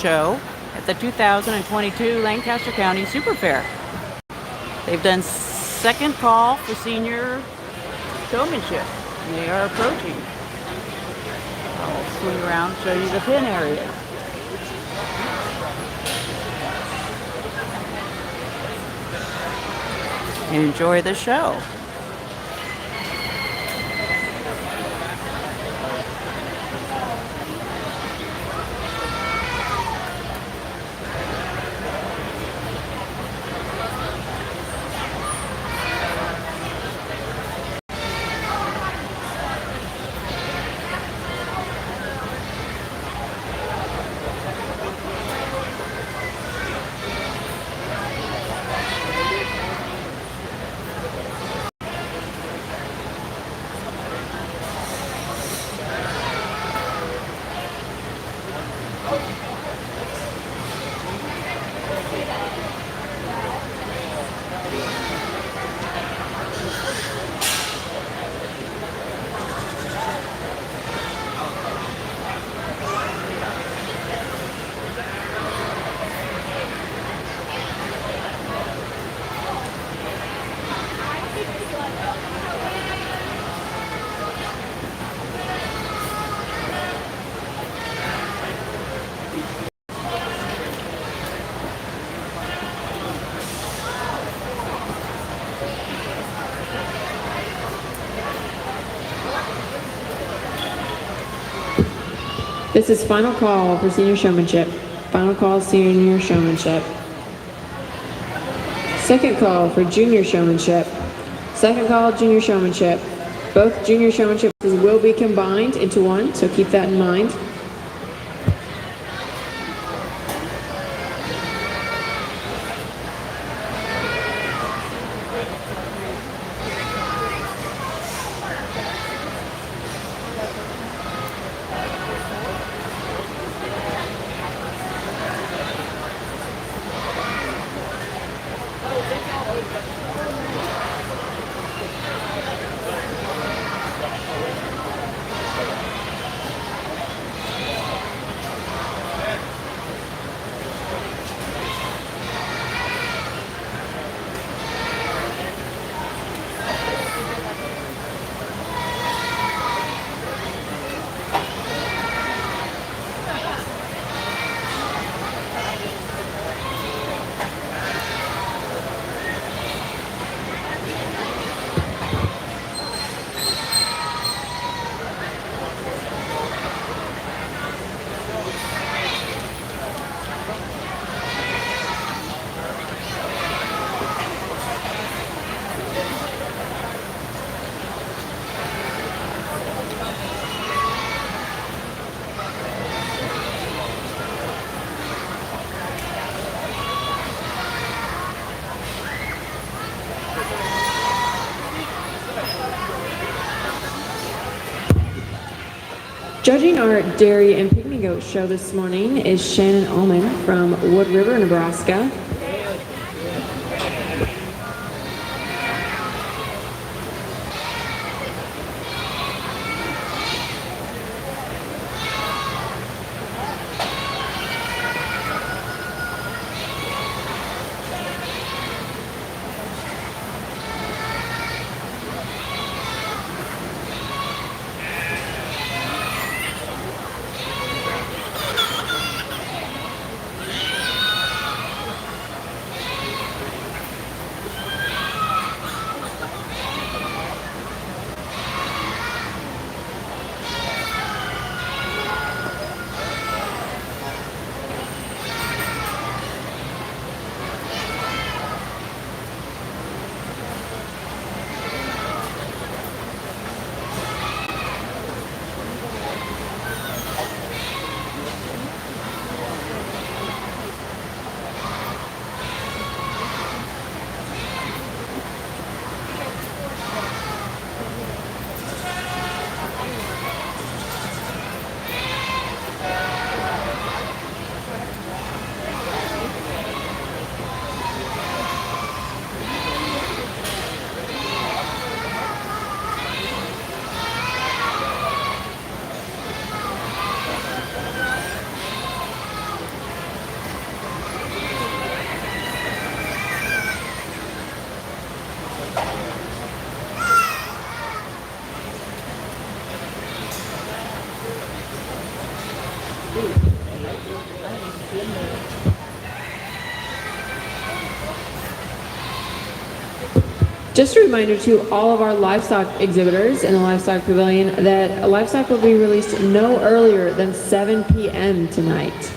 show at the 2022 Lancaster County Super Fair. They've done second call for senior showmanship, and they are approaching. I'll swing around and show you the pin area. Enjoy the show. This is final call for senior showmanship. Final call senior showmanship. Second call for junior showmanship. Second call junior showmanship. Both junior showmanships will be combined into one, so keep that in mind. Judging our dairy and pygmy goat show this morning is Shannon Ullman from Wood River, Nebraska. Just a reminder to all of our livestock exhibitors in the livestock pavilion that livestock will be released no earlier than 7 p.m. tonight.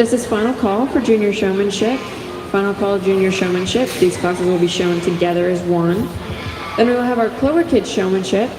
This is final call for junior showmanship. Final call junior showmanship. These classes will be shown together as one. Then we will have our Clover Kids showmanship.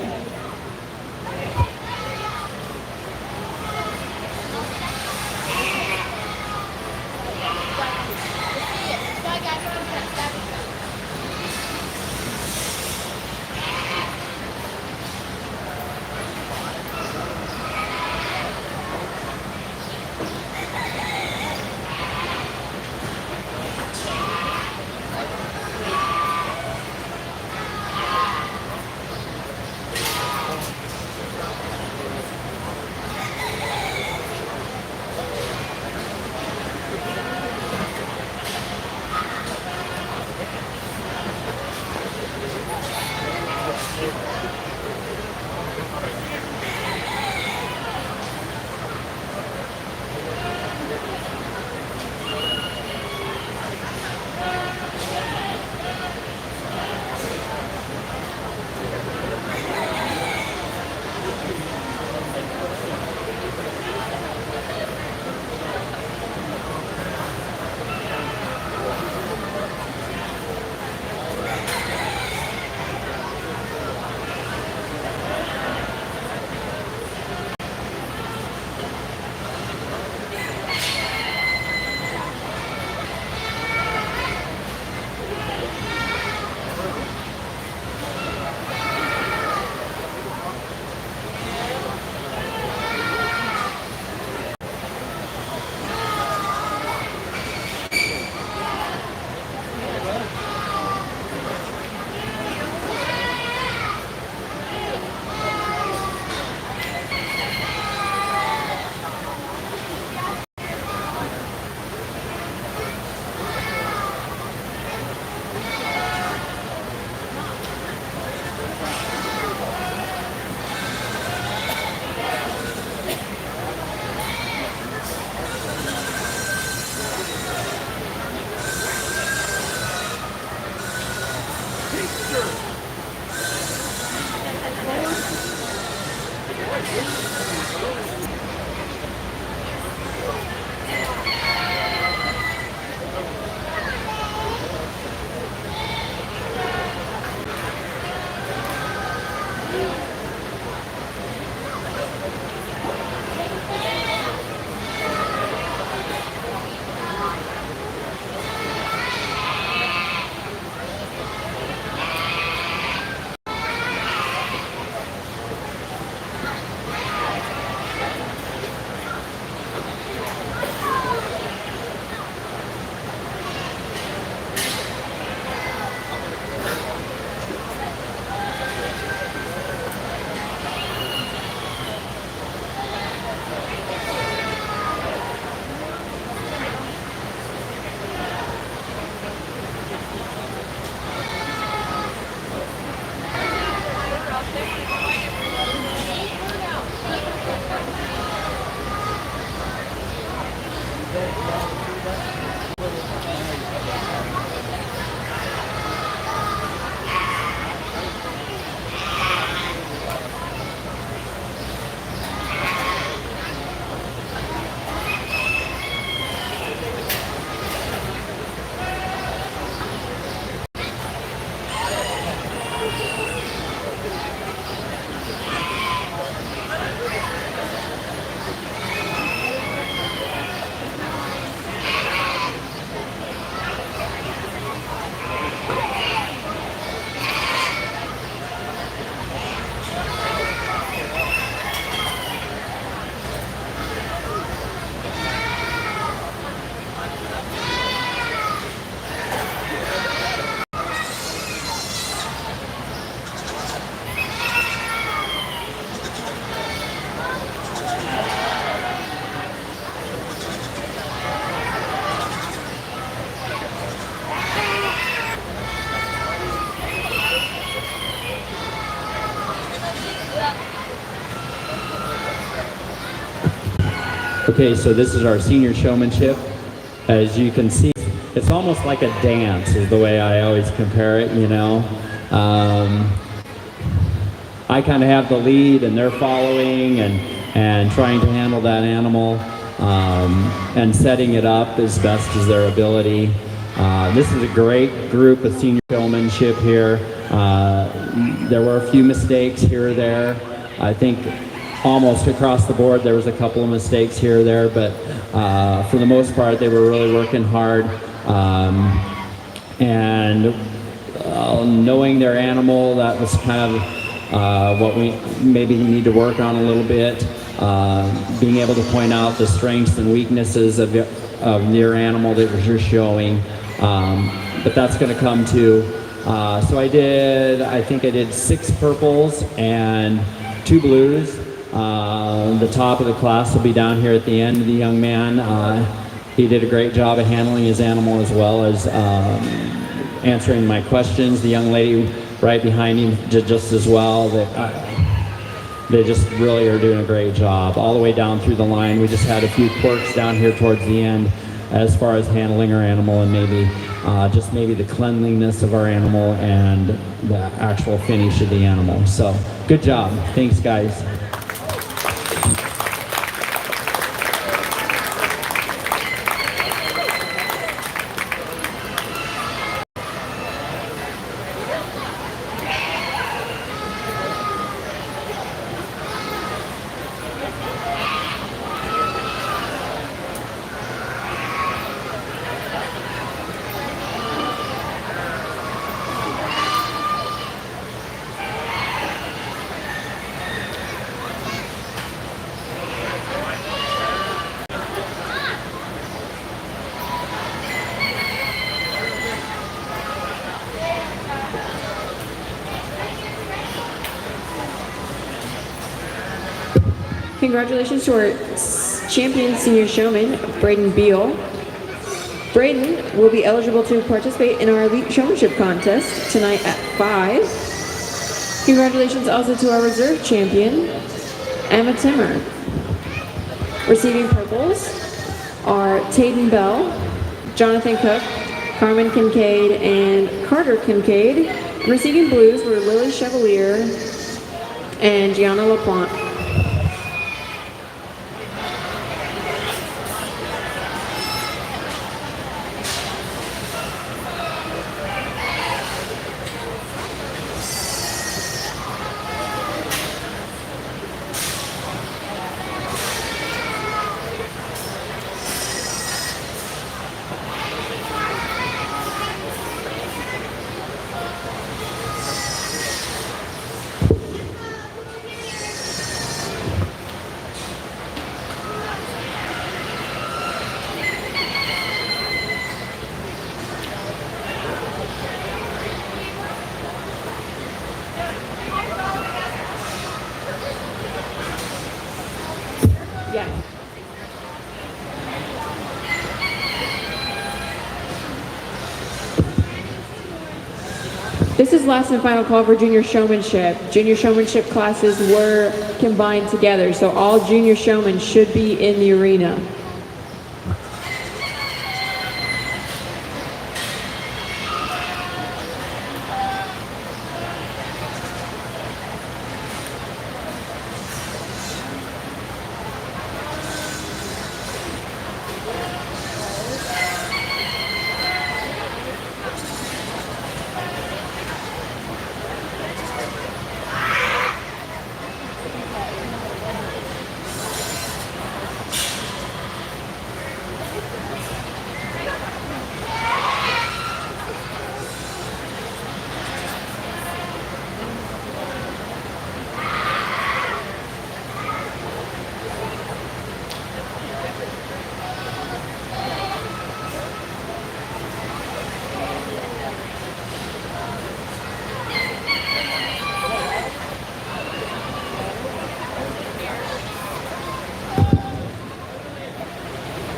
Okay, so this is our senior showmanship. As you can see, it's almost like a dance is the way I always compare it, you know. I kind of have the lead and they're following and trying to handle that animal. and setting it up as best as their ability. This is a great group of senior showmanship here. There were a few mistakes here or there. I think almost across the board there was a couple of mistakes here or there, but for the most part they were really working hard. And knowing their animal, that was kind of what we maybe need to work on a little bit. Being able to point out the strengths and weaknesses of your animal that you're showing. But that's going to come too. So I think I did 6 purples and 2 blues. The top of the class will be down here at the end. The young man, he did a great job of handling his animal as well as answering my questions. The young lady right behind him did just as well. They just really are doing a great job all the way down through the line. We just had a few quirks down here towards the end as far as handling our animal and maybe the cleanliness of our animal and the actual finish of the animal. So good job. Thanks, guys. Congratulations to our champion senior showman, Braden Beal. Braden will be eligible to participate in our elite showmanship contest tonight at 5. Congratulations also to our reserve champion, Emma Timmer. Receiving purples are Tayden Bell, Jonathan Cook, Carmen Kincaid, and Carter Kincaid. Receiving blues were Lily Chevalier and Gianna LaPlante. This is last and final call for junior showmanship. Junior showmanship classes were combined together, so all junior showmen should be in the arena.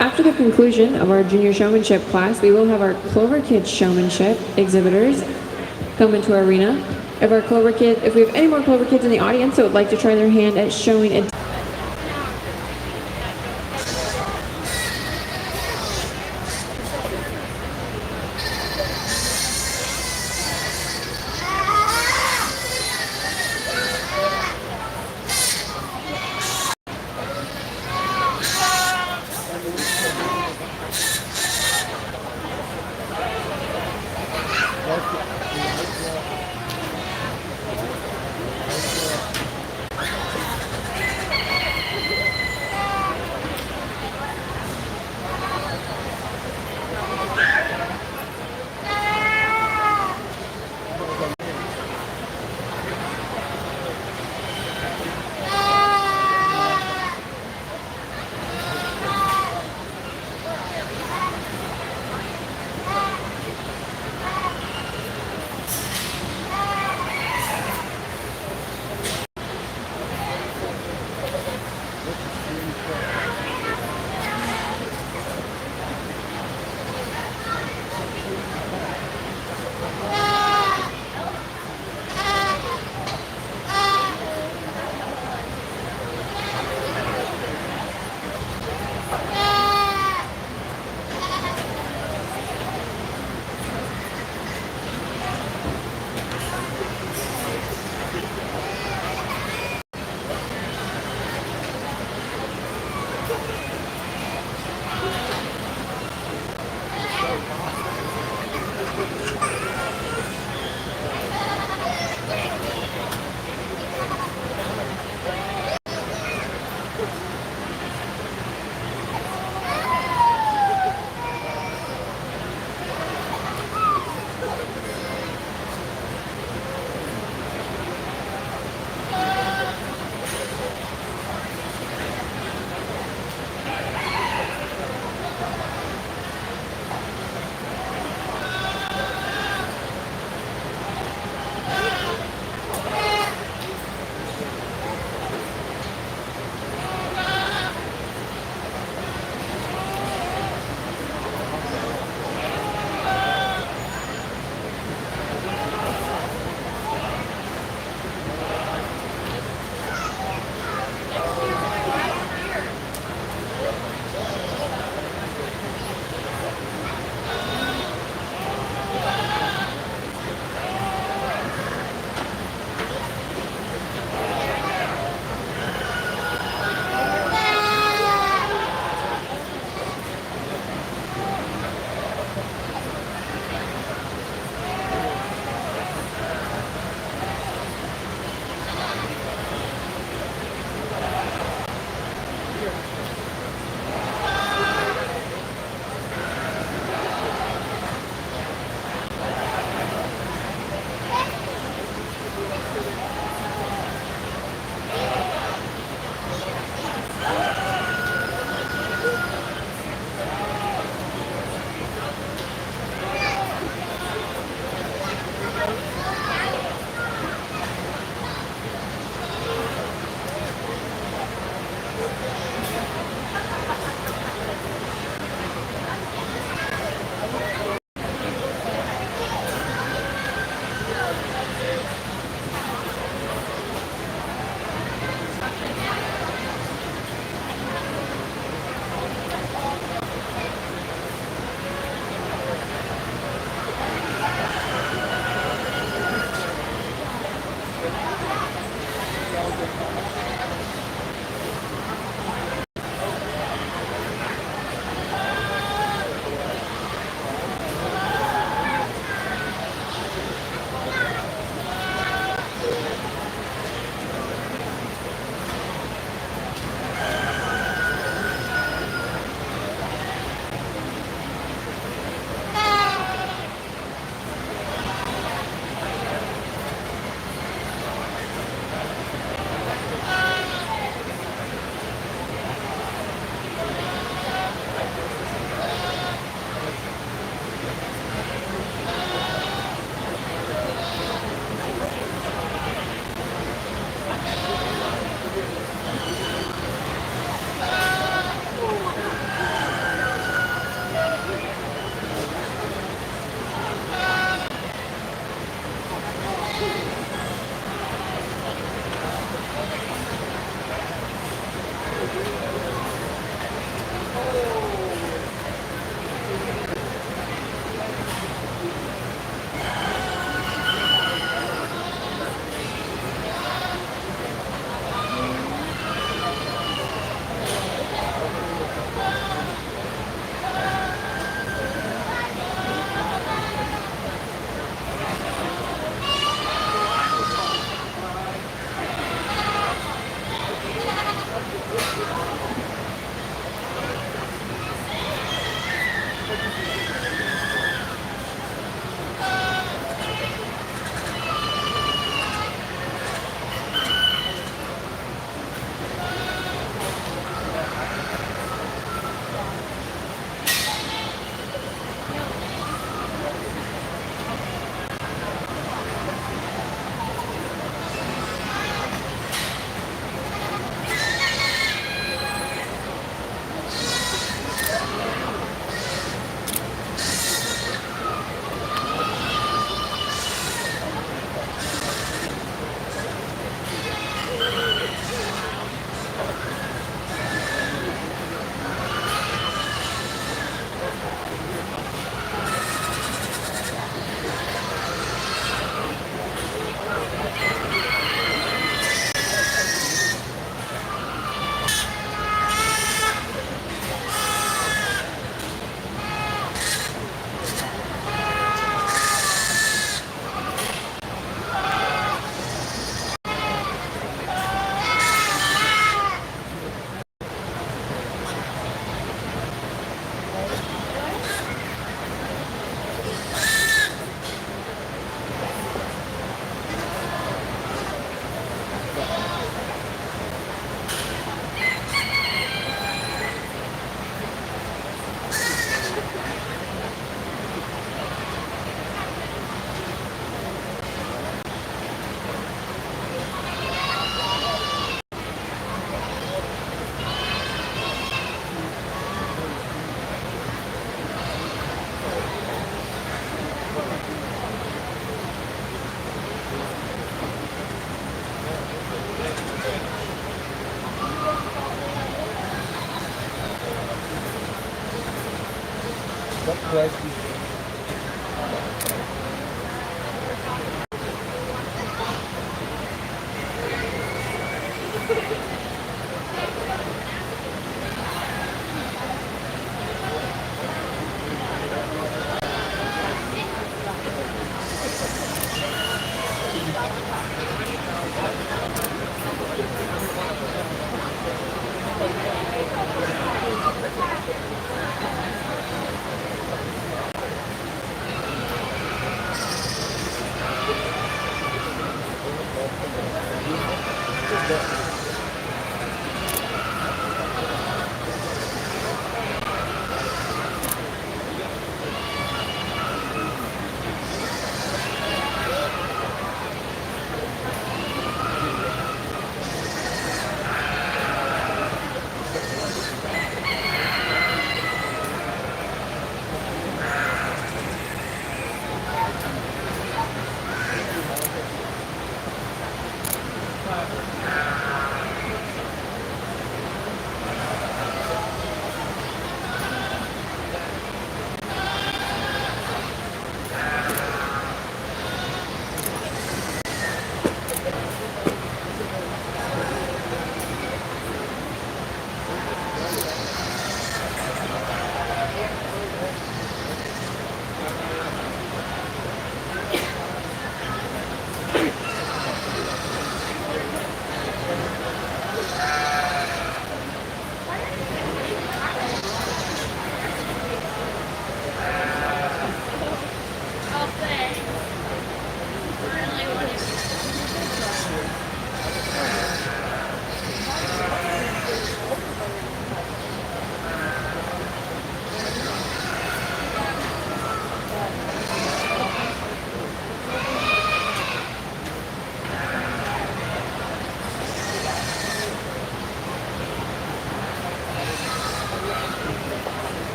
After the conclusion of our junior showmanship class, we will have our Clover Kids showmanship exhibitors come into our arena. If we have any more Clover Kids in the audience that would like to try their hand at showing a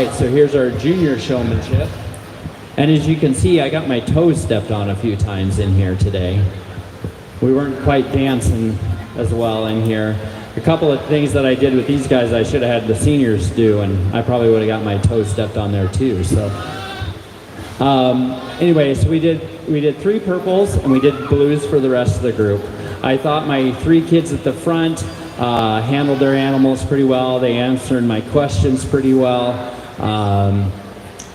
right, so here's our junior showmanship. And as you can see, I got my toes stepped on a few times in here today. We weren't quite dancing as well in here. A couple of things that I did with these guys I should have had the seniors do, and I probably would have got my toes stepped on there too. So anyway, so we did 3 purples and we did blues for the rest of the group. I thought my 3 kids at the front handled their animals pretty well. They answered my questions pretty well.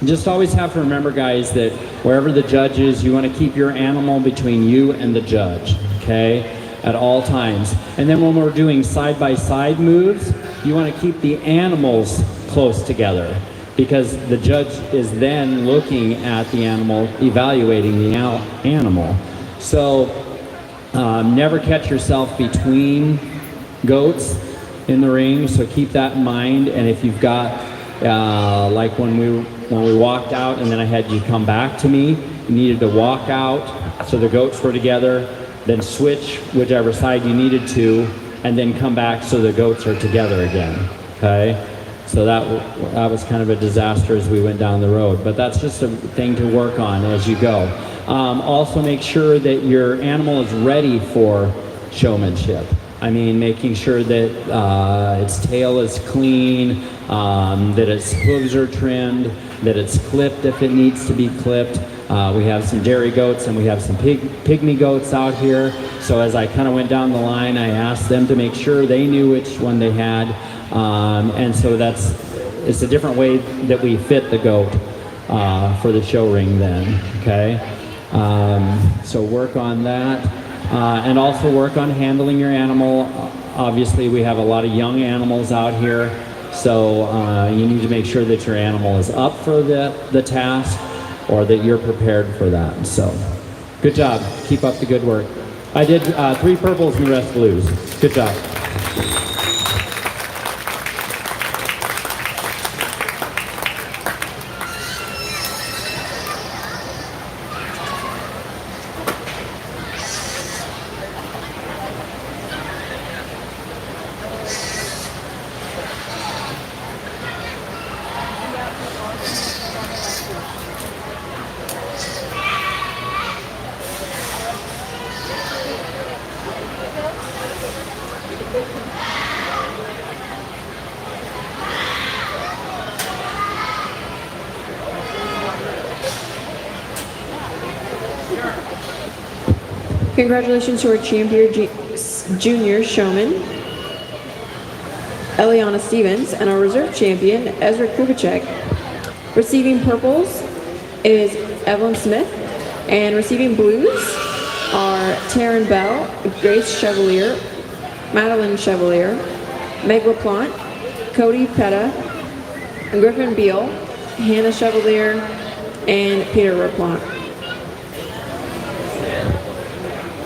Just always have to remember, guys, that wherever the judge is, you want to keep your animal between you and the judge, okay, at all times. And then when we're doing side-by-side moves, you want to keep the animals close together, because the judge is then looking at the animal, evaluating the animal. So never catch yourself between goats in the ring, so keep that in mind. And if you've got, like when we walked out and then I had you come back to me, you needed to walk out so the goats were together, then switch whichever side you needed to, and then come back so the goats are together again, okay? So that was kind of a disaster as we went down the road, but that's just a thing to work on as you go. Also make sure that your animal is ready for showmanship. I mean, making sure that its tail is clean, that its hooves are trimmed, that it's clipped if it needs to be clipped. We have some dairy goats and we have some pygmy goats out here. So as I kind of went down the line, I asked them to make sure they knew which one they had. And so it's a different way that we fit the goat for the show ring then, okay? So work on that. And also work on handling your animal. Obviously, we have a lot of young animals out here, so you need to make sure that your animal is up for the task, or that you're prepared for that. So, good job. Keep up the good work. I did 3 purples and the rest blues. Good job. Congratulations to our champion junior showman, Eliana Stevens, and our reserve champion, Ezra Kubicek. Receiving purples is Evelyn Smith, and receiving blues are Taryn Bell, Grace Chevalier, Madeline Chevalier, Meg LaPlante, Cody Petta, Griffin Beal, Hannah Chevalier, and Peter LaPlante.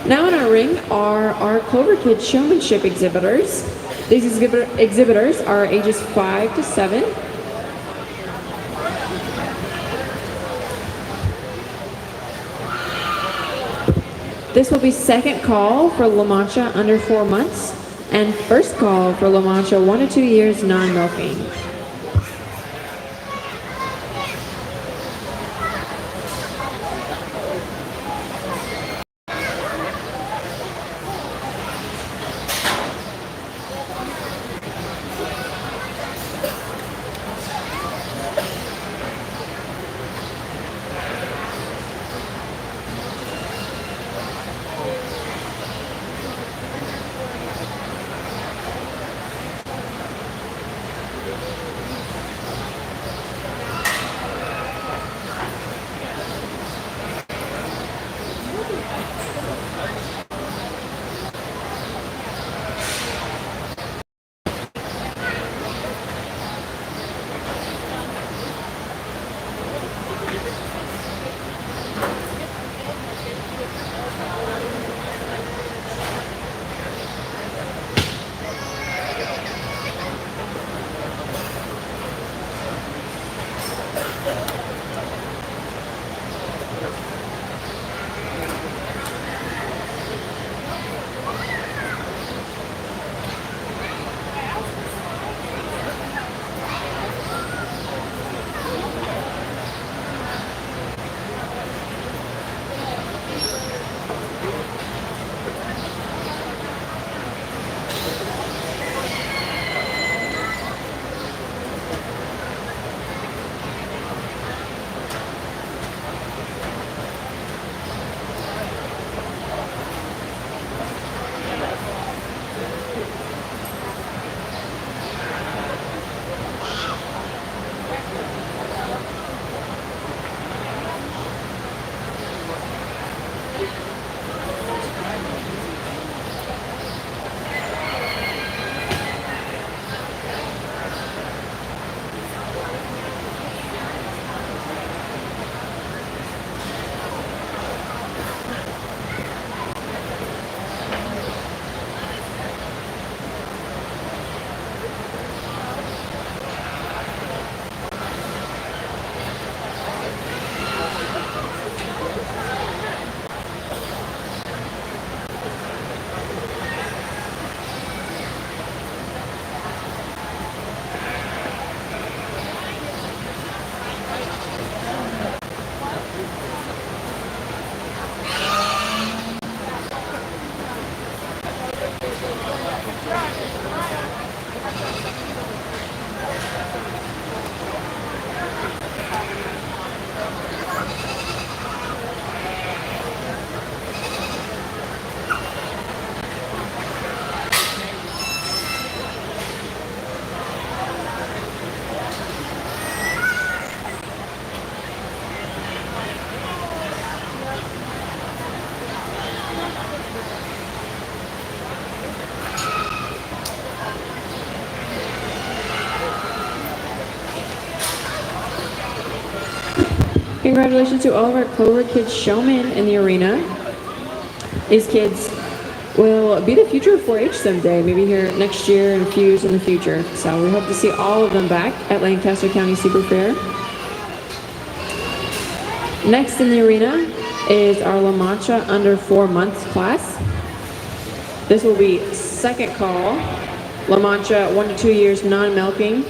Now in our ring are our Clover Kids showmanship exhibitors. These exhibitors are ages 5 to 7. This will be second call for Lamancha under 4 months and first call for Lamancha 1 to 2 years non-milking. Congratulations to all of our Clover Kids showmen in the arena. These kids will be the future of 4-H someday, maybe here next year and a few years in the future. So we hope to see all of them back at Lancaster County Super Fair. Next in the arena is our Lamancha under 4 months class. This will be second call. Lamancha 1 to 2 years non-milking.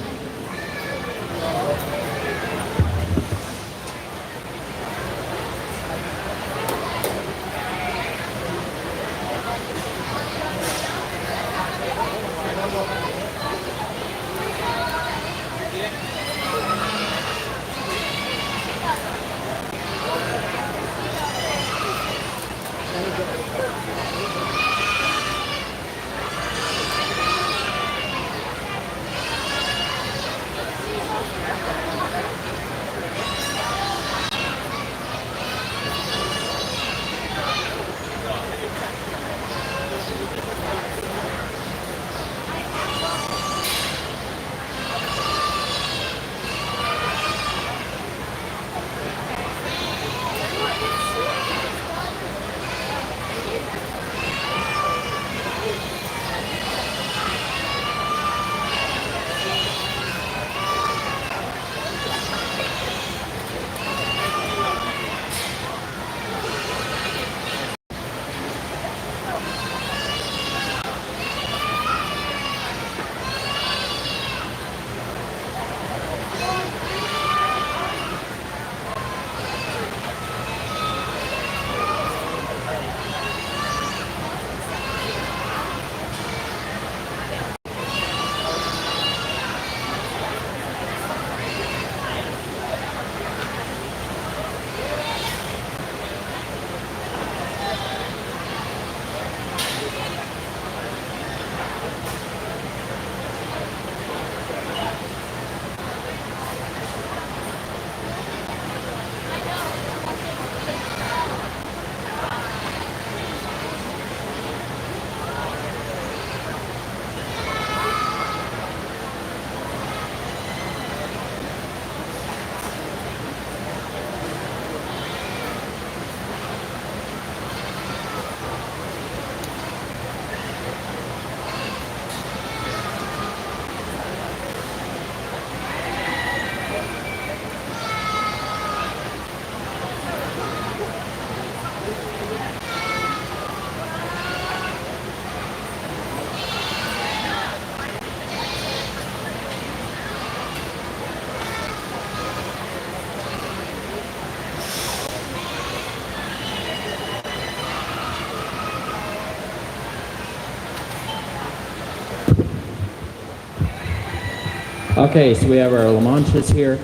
Okay, so we have our Lamanchas here.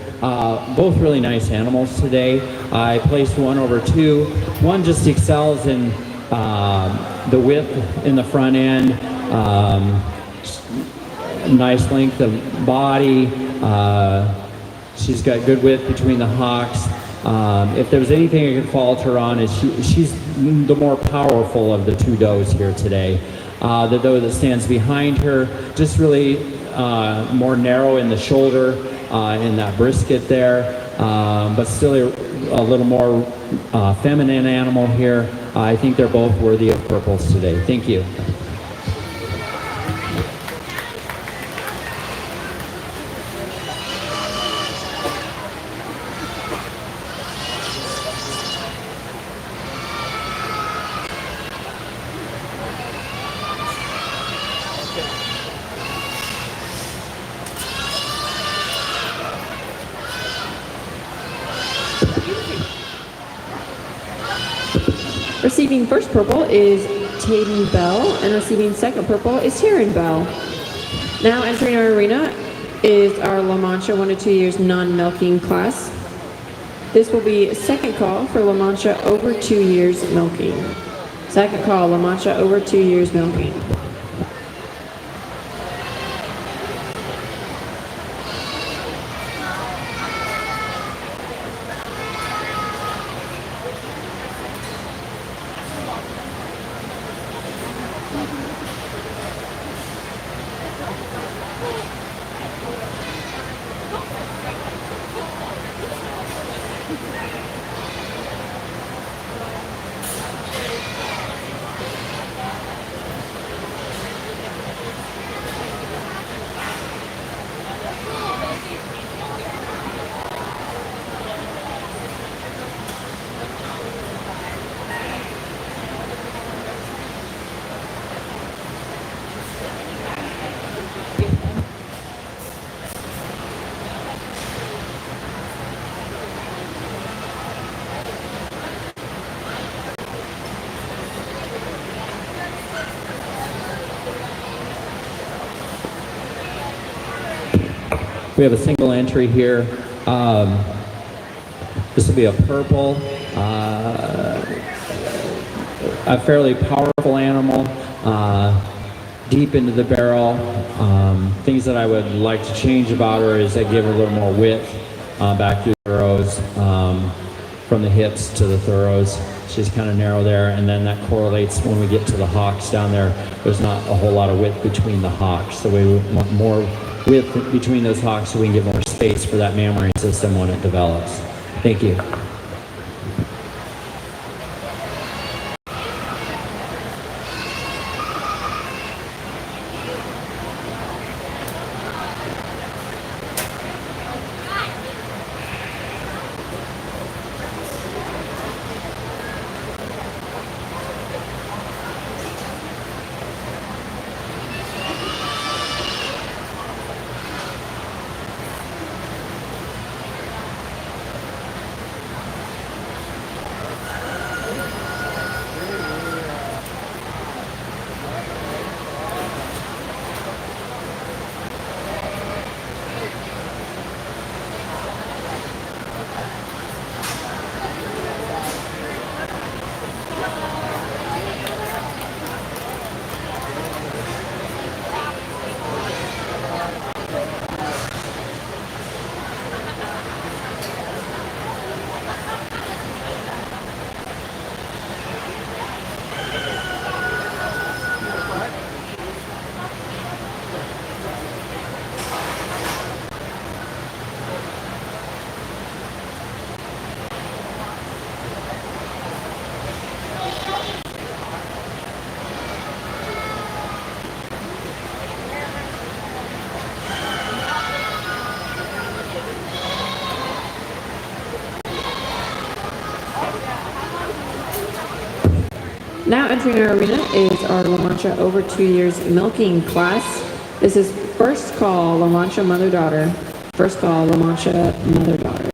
Both really nice animals today. I placed one over two. One just excels in the width in the front end, nice length of body. She's got good width between the hocks. If there's anything I could fault her on is she's the more powerful of the two does here today. The doe that stands behind her just really more narrow in the shoulder, in that brisket there, but still a little more feminine animal here. I think they're both worthy of purples today. Thank you. Receiving first purple is Tayden Bell, and receiving second purple is Taryn Bell. Now entering our arena is our Lamancha 1 to 2 years non-milking class. This will be second call for Lamancha over 2 years milking. Second call, Lamancha over 2 years milking. We have a single entry here. This will be a purple, a fairly powerful animal, deep into the barrel. Things that I would like to change about her is I give her a little more width back through the throws, from the hips to the throws. She's kind of narrow there, and then that correlates when we get to the hocks down there. There's not a whole lot of width between the hocks, so we want more width between those hocks so we can give more space for that mammary system when it develops. Thank you. Now entering our arena is our Lamancha over 2 years milking class. This is first call Lamancha mother-daughter. First call Lamancha mother-daughter.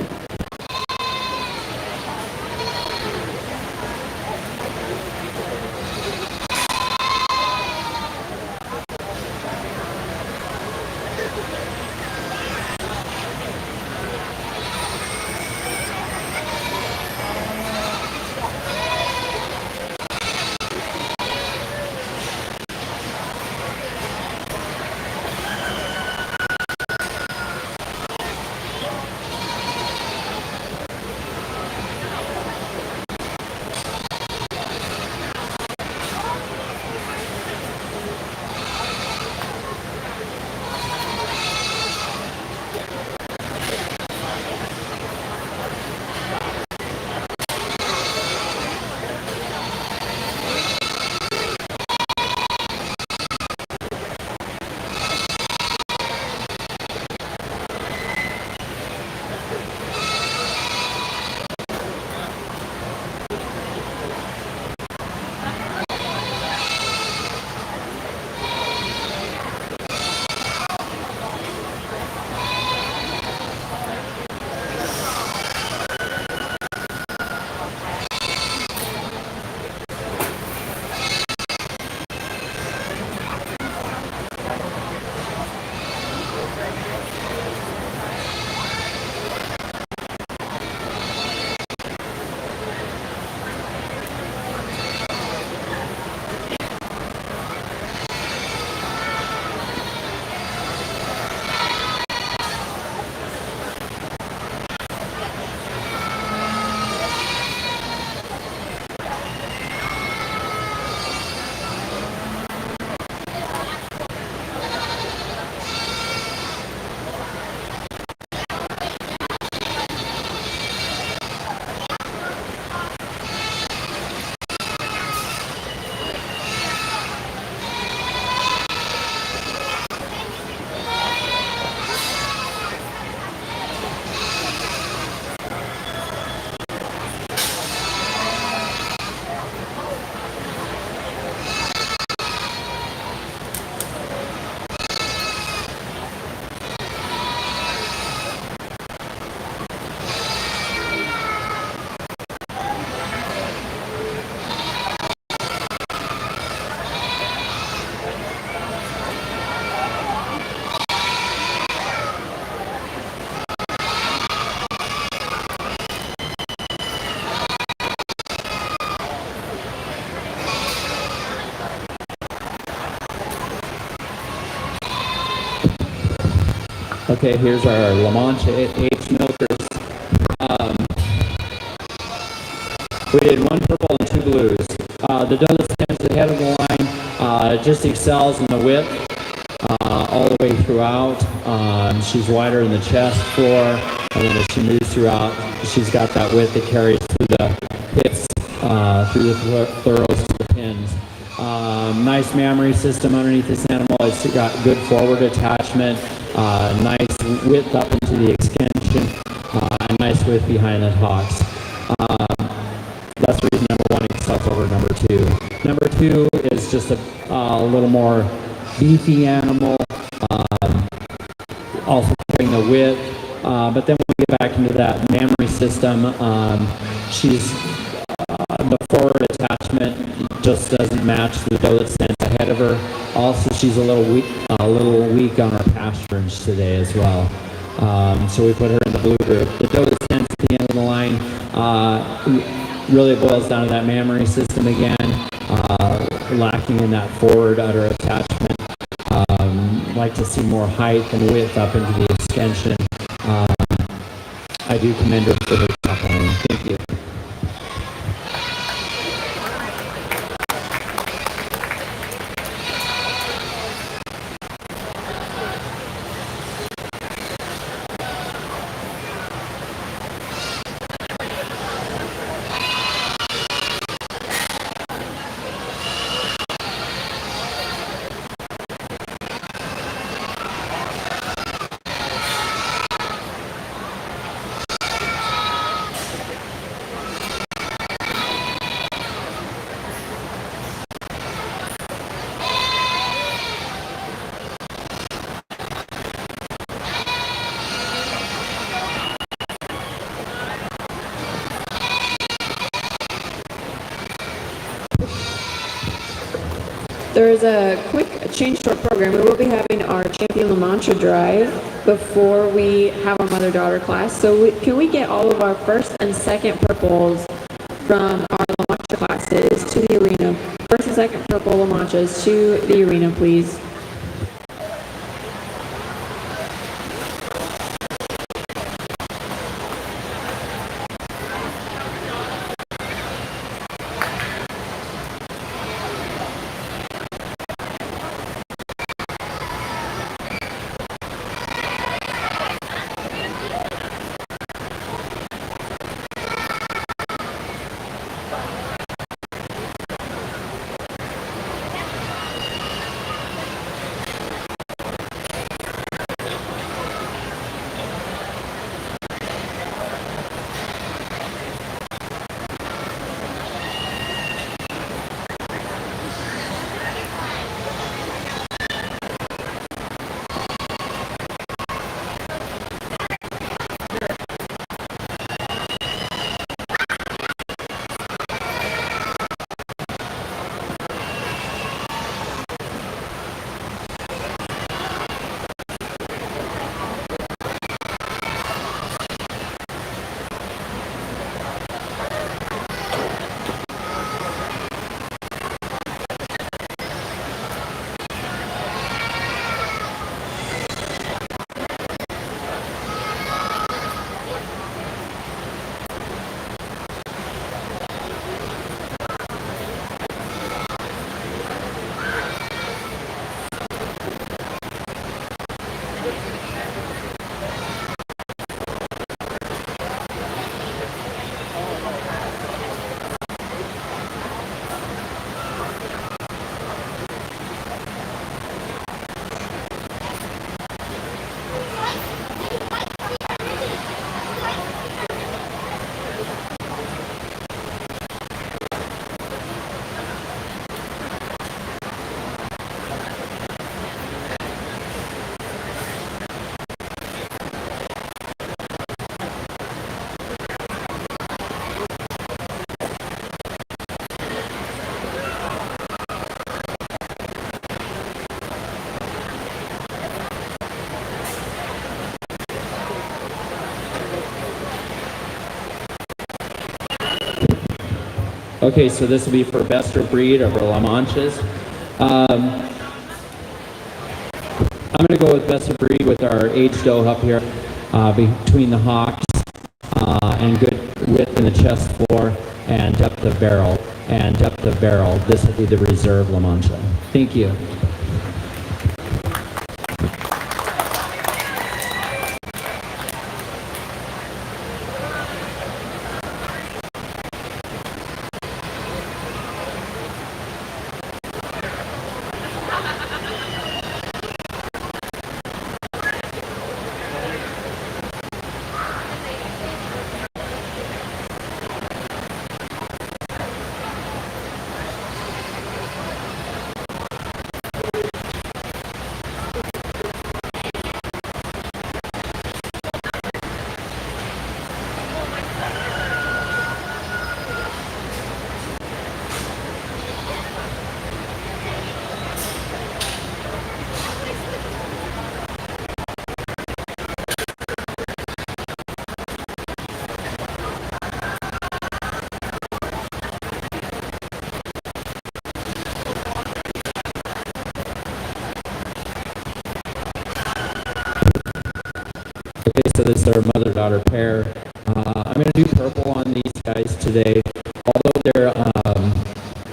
Okay, here's our Lamancha H milkers. We did one purple and two blues. The doe that stands at the head of the line just excels in the width all the way throughout. She's wider in the chest floor, and then as she moves throughout, she's got that width that carries through the hips, through the throws to the pins. Nice mammary system underneath this animal. It's got good forward attachment, nice width up into the extension, and nice width behind the hocks. That's the reason number one excels over number two. Number two is just a little more beefy animal, also carrying the width. But then when we get back into that mammary system, she's the forward attachment just doesn't match the doe that stands ahead of her. Also, she's a little weak on her pasturage today as well. So we put her in the blue group. The doe that stands at the end of the line really boils down to that mammary system again, lacking in that forward udder attachment. Like to see more height and width up into the extension. I do commend her for her top line. Thank you. There is a quick change to our program. We will be having our champion Lamancha drive before we have our mother-daughter class. So can we get all of our first and second purples from our Lamancha classes to the arena? First and second purple Lamanchas to the arena, please. Okay, so this will be for best of breed of our Lamanchas. I'm going to go with best of breed with our age doe up here between the hocks and good width in the chest floor and depth of barrel. This will be the reserve Lamancha. Thank you. Okay, so this is our mother-daughter pair. I'm going to do purple on these guys today. Although they're,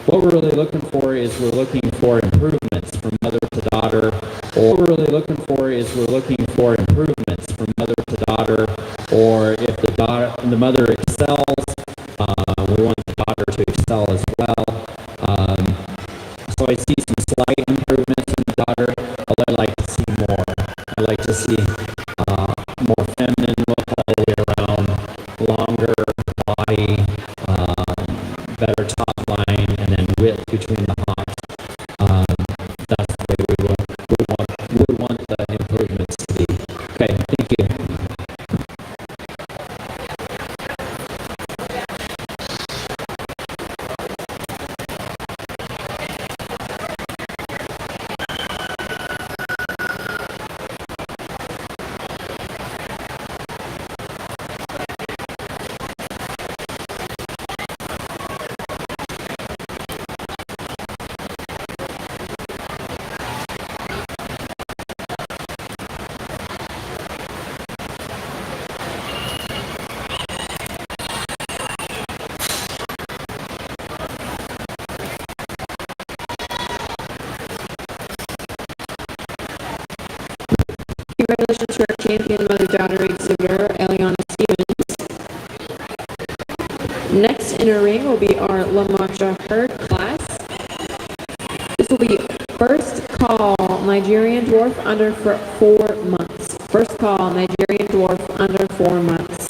what we're really looking for is we're looking for improvements from mother to daughter. Or what we're really looking for is we're looking for improvements from mother to daughter. Or if the mother excels, we want the daughter to excel as well. So I see some slight improvements in the daughter, although I like to see more. I like to see more feminine look all the way around, longer body, better top line, and then width between the hocks. That's the way we want the improvements to be. Okay, thank you. Congratulations to our champion mother-daughter exhibitor, Eliana Stevens. Next in a ring will be our Lamancha herd class. This will be first call Nigerian dwarf under 4 months. First call Nigerian dwarf under 4 months.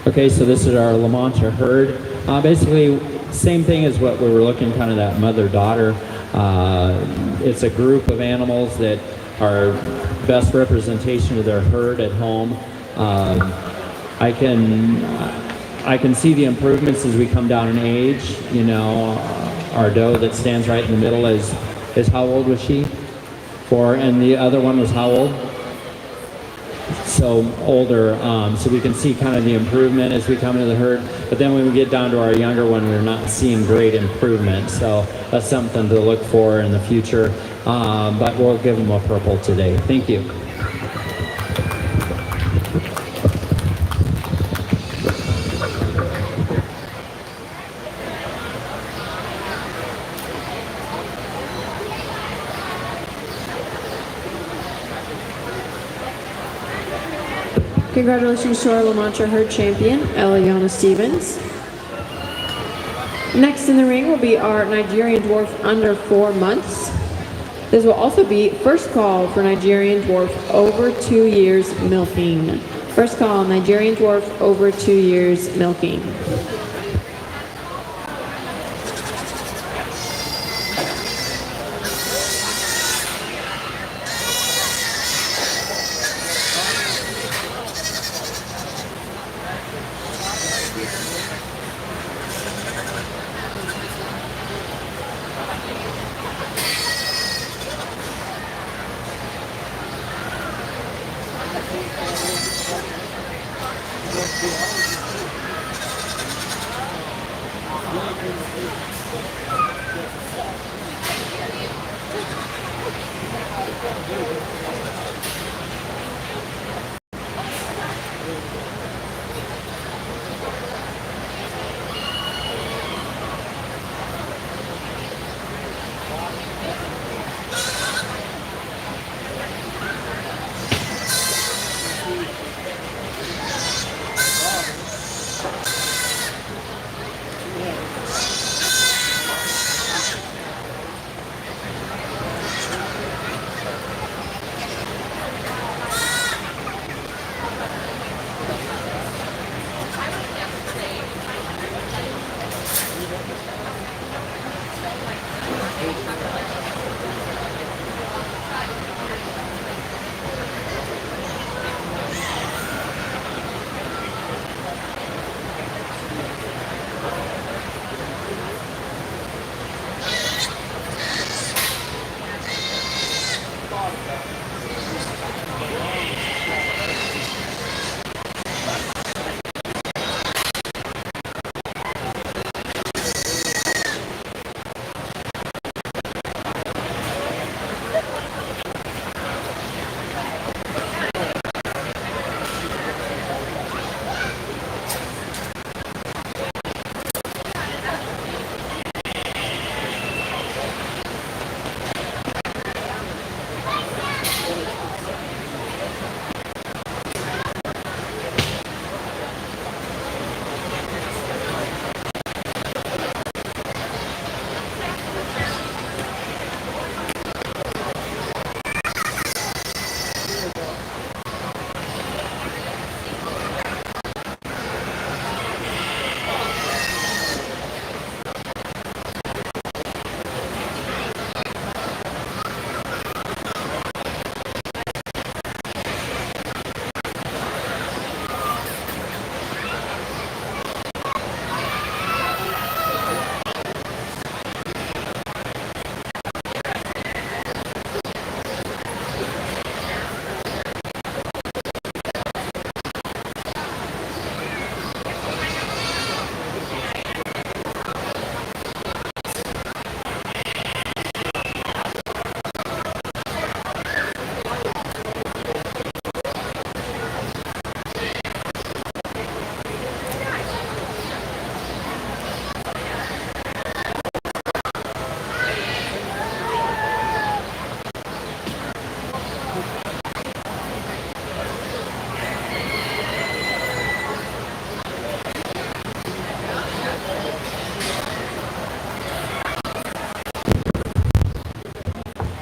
Okay, so this is our Lamancha herd. Basically, same thing as what we were looking, kind of that mother-daughter. It's a group of animals that are best representation of their herd at home. I can see the improvements as we come down in age. You know, our doe that stands right in the middle is how old was she? 4, and the other one was how old? so older, so we can see kind of the improvement as we come into the herd. But then when we get down to our younger one, we're not seeing great improvement. So that's something to look for in the future. But we'll give them a purple today. Thank you. Congratulations to our Lamancha herd champion, Eliana Stevens. Next in the ring will be our Nigerian dwarf under 4 months. This will also be first call for Nigerian dwarf over 2 years milking. First call, Nigerian dwarf over 2 years milking.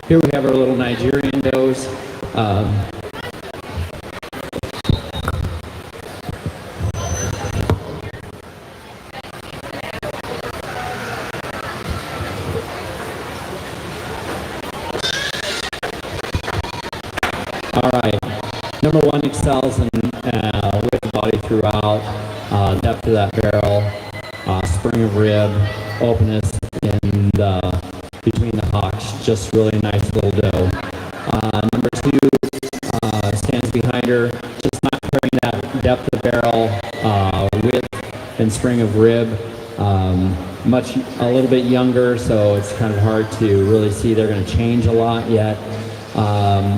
Here we have our little Nigerian does. All right. Number one excels in width of body throughout, depth of that barrel, spring of rib, openness in the between the hocks, just really nice little doe. Number two stands behind her, spring of rib, a little bit younger, so it's kind of hard to really see they're going to change a lot yet.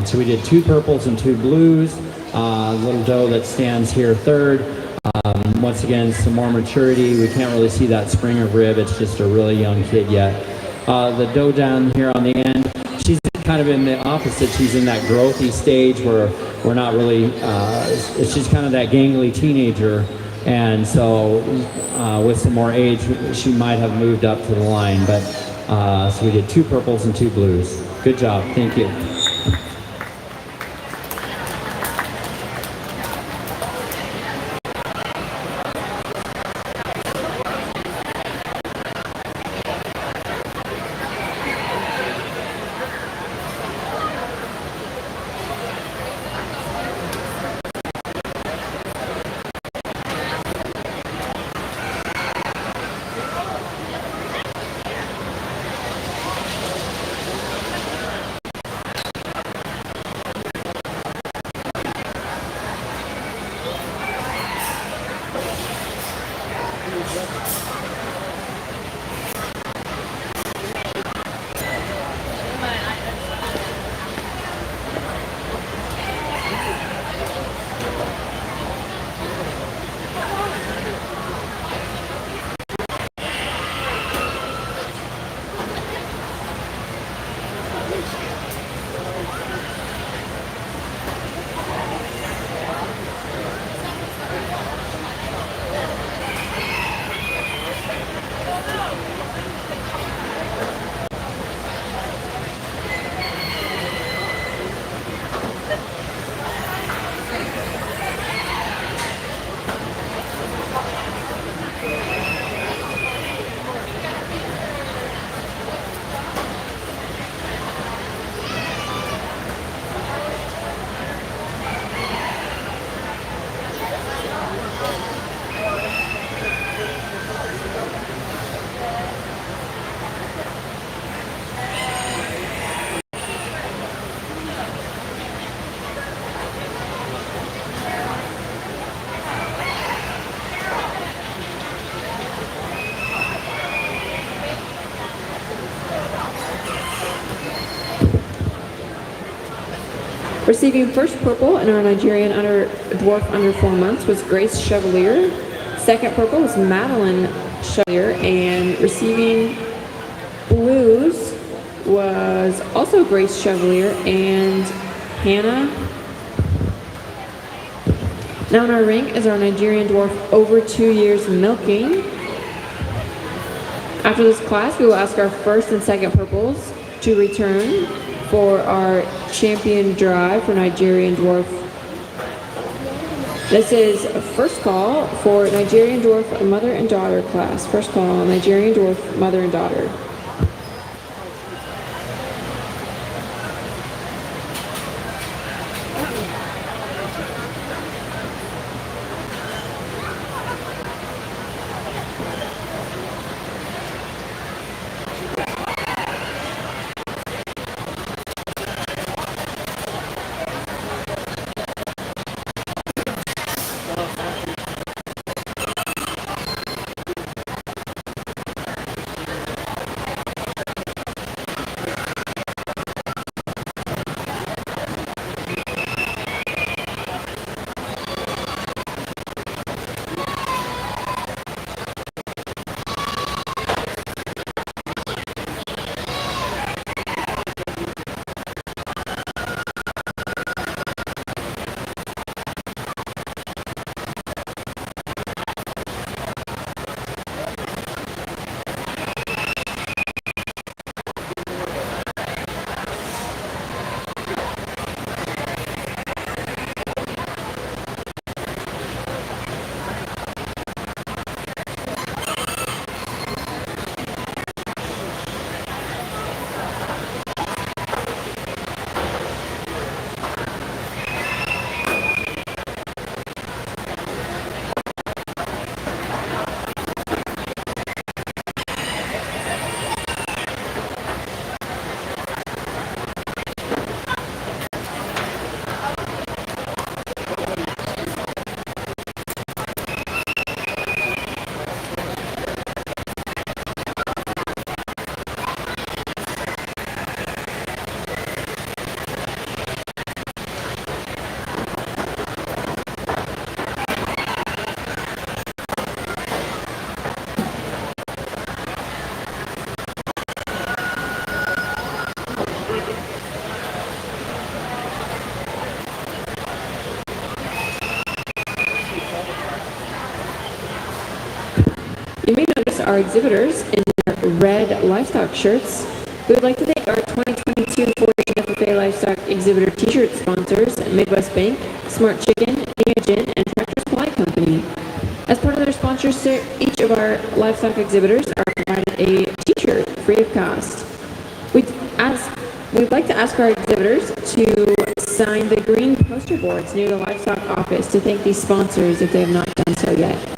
So we did 2 purples and 2 blues. Little doe that stands here third. Once again, some more maturity. We can't really see that spring of rib. It's just a really young kid yet. The doe down here on the end, she's kind of in the opposite. She's in that growthy stage where we're not really, she's kind of that gangly teenager. And so with some more age, she might have moved up to the line. But so we did 2 purples and 2 blues. Good job. Thank you. Receiving first purple in our Nigerian dwarf under 4 months was Grace Chevalier. Second purple was Madeline Chevalier, and receiving blues was also Grace Chevalier and Hannah. Now in our rank is our Nigerian dwarf over 2 years milking. After this class, we will ask our first and second purples to return for our champion drive for Nigerian dwarf. This is a first call for Nigerian dwarf mother and daughter class. First call, Nigerian dwarf mother and daughter. our exhibitors in their red livestock shirts. We would like to thank our 2022 4-H FFA Livestock Exhibitor T-shirt sponsors, Midwest Bank, Smart Chicken, Neogen, and Tractor Supply Company. As part of their sponsorship, each of our livestock exhibitors are provided a T-shirt free of cost. We'd like to ask our exhibitors to sign the green poster boards near the livestock office to thank these sponsors if they have not done so yet.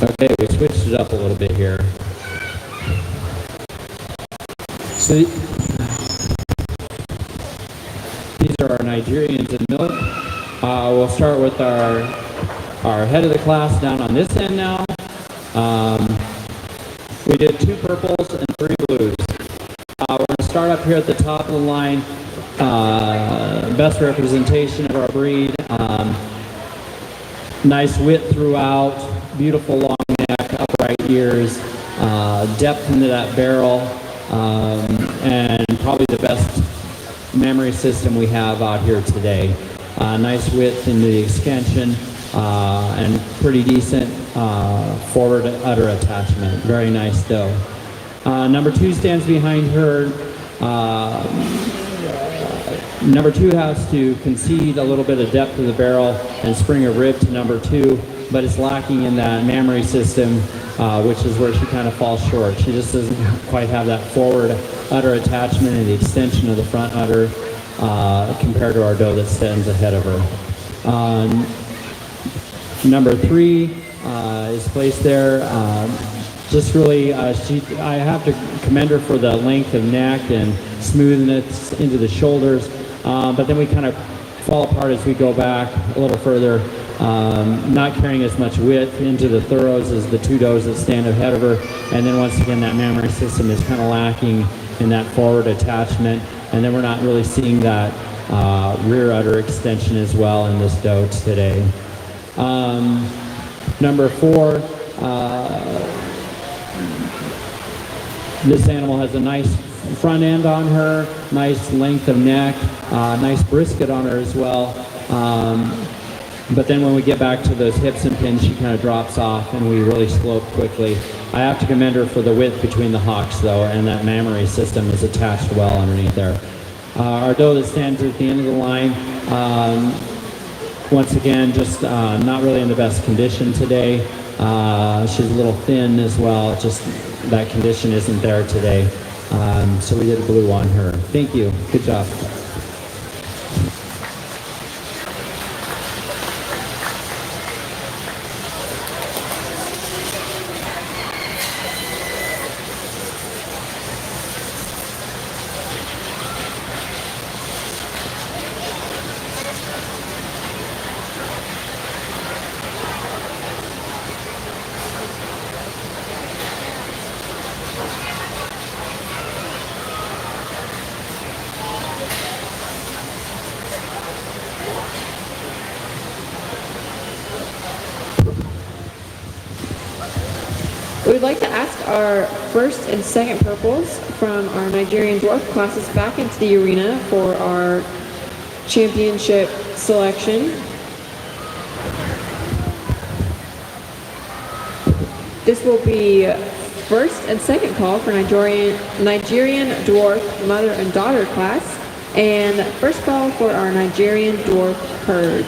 Okay, we switched it up a little bit here. So these are our Nigerians in milk. We'll start with our head of the class down on this end now. We did 2 purples and 3 blues. We're going to start up here at the top of the line. Best representation of our breed. Nice width throughout, beautiful long neck, upright ears, depth into that barrel, and probably the best memory system we have out here today. Nice width into the extension, and pretty decent forward udder attachment. Very nice doe. Number 2 stands behind her. Number 2 has to concede a little bit of depth of the barrel and spring a rib to number 2, but it's lacking in that mammary system, which is where she kind of falls short. She just doesn't quite have that forward udder attachment and the extension of the front udder compared to our doe that stands ahead of her. Number 3 is placed there. Just really, I have to commend her for the length of neck and smoothness into the shoulders, but then we kind of fall apart as we go back a little further, not carrying as much width into the thorough as the 2 does that stand ahead of her, and then once again that mammary system is kind of lacking in that forward attachment, and then we're not really seeing that rear udder extension as well in this doe today. Number 4, this animal has a nice front end on her, nice length of neck, nice brisket on her as well. But then when we get back to those hips and pins, she kind of drops off and we really slope quickly. I have to commend her for the width between the hocks though, and that mammary system is attached well underneath there. Our doe that stands at the end of the line, once again, just not really in the best condition today. She's a little thin as well, just that condition isn't there today. So we did a blue on her. Thank you. Good job. like to ask our first and second purples from our Nigerian dwarf classes back into the arena for our championship selection. This will be first and second call for Nigerian dwarf mother and daughter class, and first call for our Nigerian dwarf herd.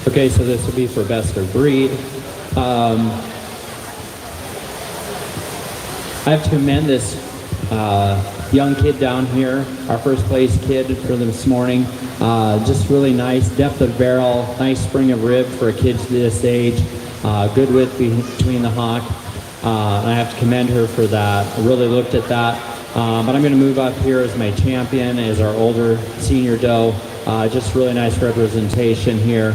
Okay, so this will be for best of breed. I have to commend this young kid down here, our first place kid for this morning. Just really nice depth of barrel, nice spring of rib for a kid this age, good width between the hock. And I have to commend her for that. I really looked at that. But I'm going to move up here as my champion, as our older senior doe. Just really nice representation here.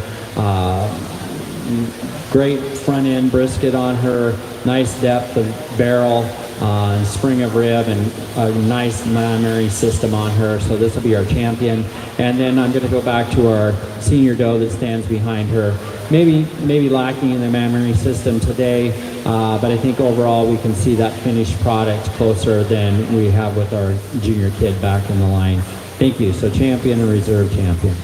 Great front end brisket on her, nice depth of barrel, and spring of rib, and a nice mammary system on her. So this will be our champion. And then I'm going to go back to our senior doe that stands behind her. Maybe lacking in the mammary system today, but I think overall we can see that finished product closer than we have with our junior kid back in the line. Thank you. So champion and reserve champion.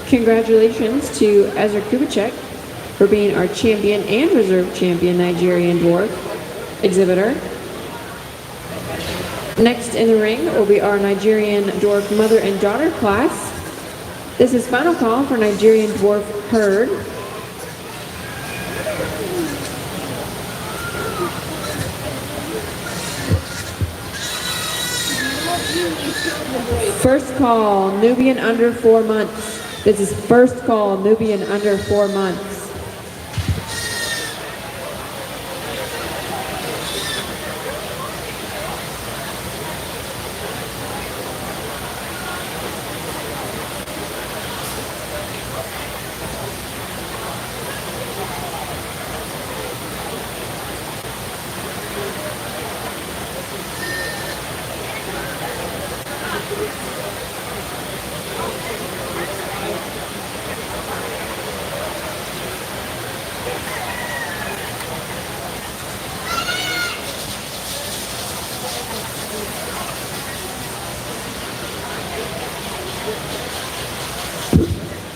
Congratulations to Ezra Kubicek for being our champion and reserve champion Nigerian dwarf exhibitor. Next in the ring will be our Nigerian dwarf mother and daughter class. This is final call for Nigerian dwarf herd. First call, Nubian under 4 months. This is first call, Nubian under 4 months.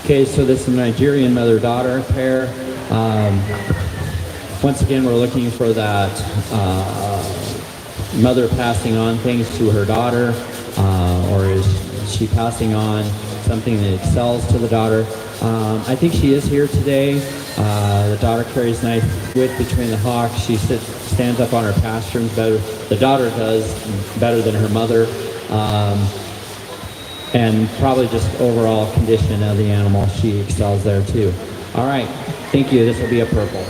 Okay, so this is a Nigerian mother-daughter pair. Once again, we're looking for that mother passing on things to her daughter, or is she passing on something that excels to the daughter? I think she is here today. The daughter carries nice width between the hocks. She stands up on her pasterns better. The daughter does better than her mother. And probably just overall condition of the animal, she excels there too. All right, thank you. This will be a purple.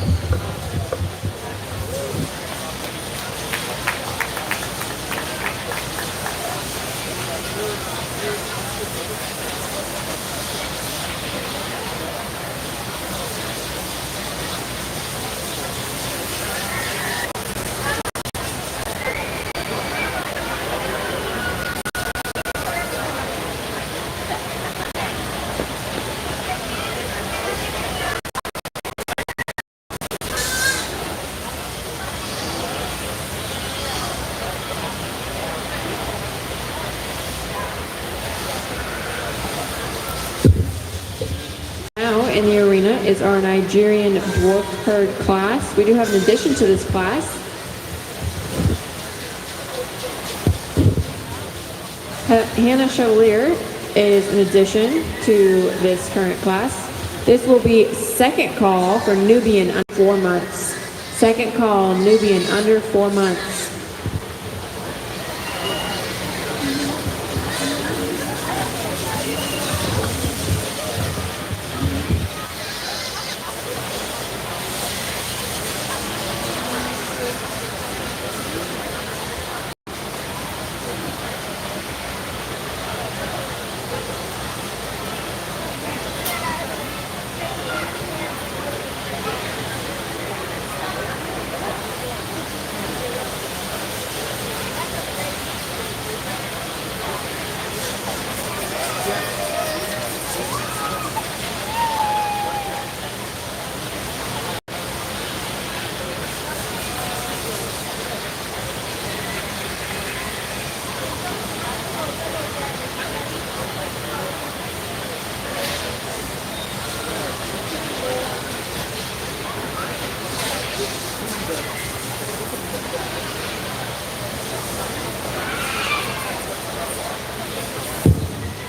In the arena is our Nigerian dwarf herd class. We do have an addition to this class. Hannah Chevalier is an addition to this current class. This will be second call for Nubian under 4 months. Second call, Nubian under 4 months.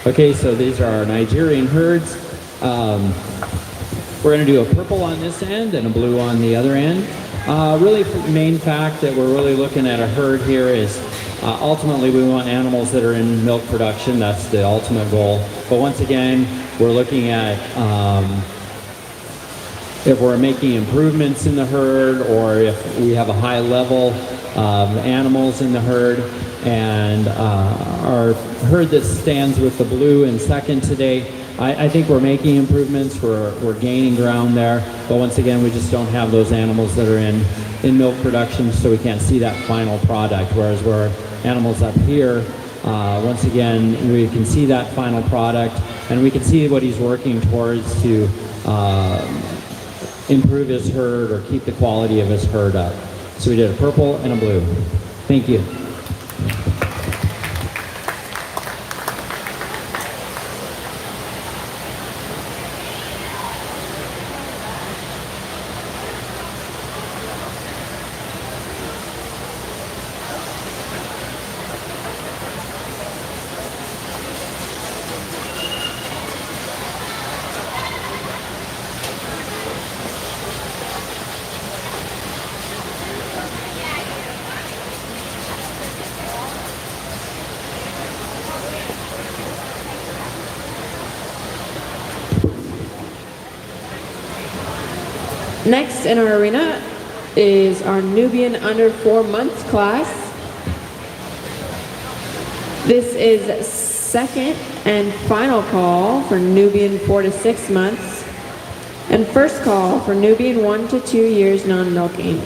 Okay, so these are our Nigerian herds. We're going to do a purple on this end and a blue on the other end. Really, the main fact that we're really looking at a herd here is ultimately we want animals that are in milk production. That's the ultimate goal. But once again, we're looking at if we're making improvements in the herd, or if we have a high level of animals in the herd. And our herd that stands with the blue in second today, I think we're making improvements. We're gaining ground there. But once again, we just don't have those animals that are in milk production, so we can't see that final product. Whereas we're animals up here, once again, we can see that final product, and we can see what he's working towards to improve his herd or keep the quality of his herd up. So we did a purple and a blue. Thank you. Next in our arena is our Nubian under 4 months class. This is second and final call for Nubian 4 to 6 months, and first call for Nubian 1 to 2 years non-milking.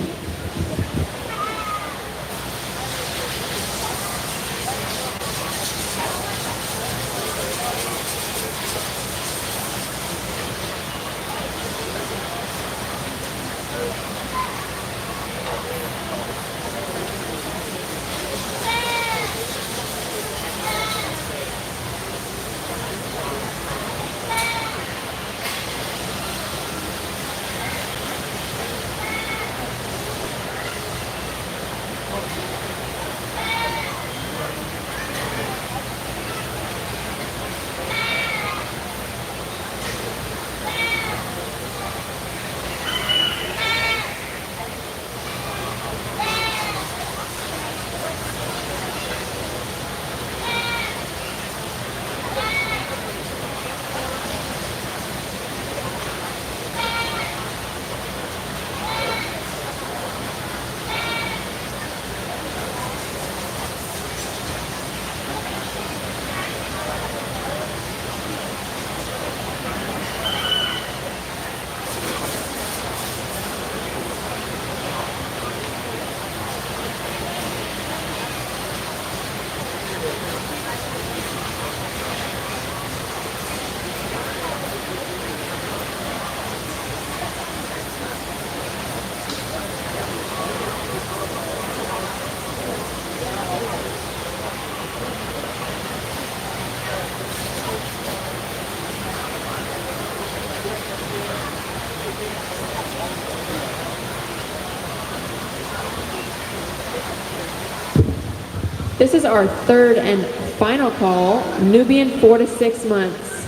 This is our third and final call, Nubian 4 to 6 months.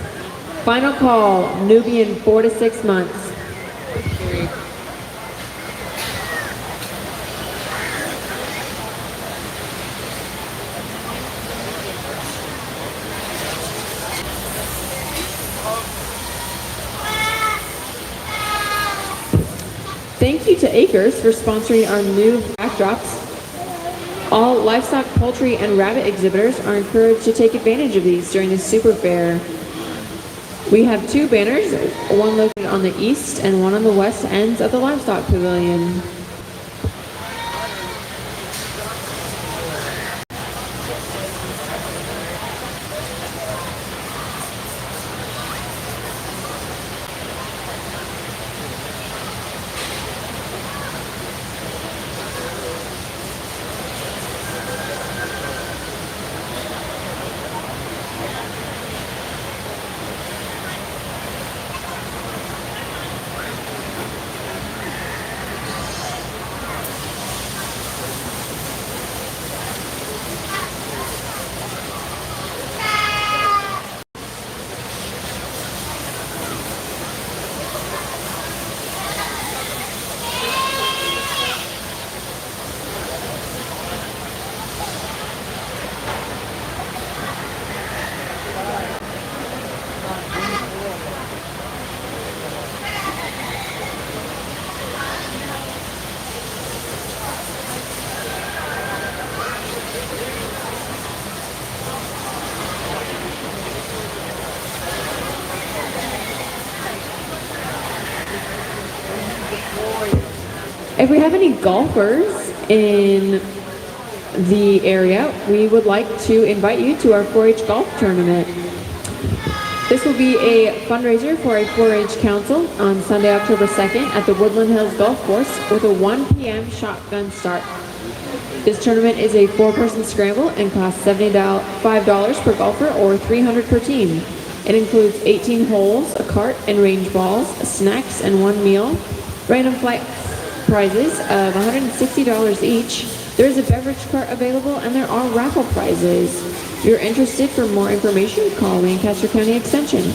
Final call, Nubian 4 to 6 months. Thank you to Acres for sponsoring our new backdrops. All livestock, poultry, and rabbit exhibitors are encouraged to take advantage of these during the Super Fair. We have 2 banners, one located on the east and one on the west ends of the livestock pavilion. If we have any golfers in the area, we would like to invite you to our 4-H golf tournament. This will be a fundraiser for a 4-H council on Sunday, October 2nd at the Woodland Hills Golf Course with a 1 p.m. shotgun start. This tournament is a 4-person scramble and costs $75 per golfer or $300 per team. It includes 18 holes, a cart and range balls, snacks, and 1 meal. Random flight prizes of $160 each. There is a beverage cart available and there are raffle prizes. If you're interested, for more information, call Lancaster County Extension.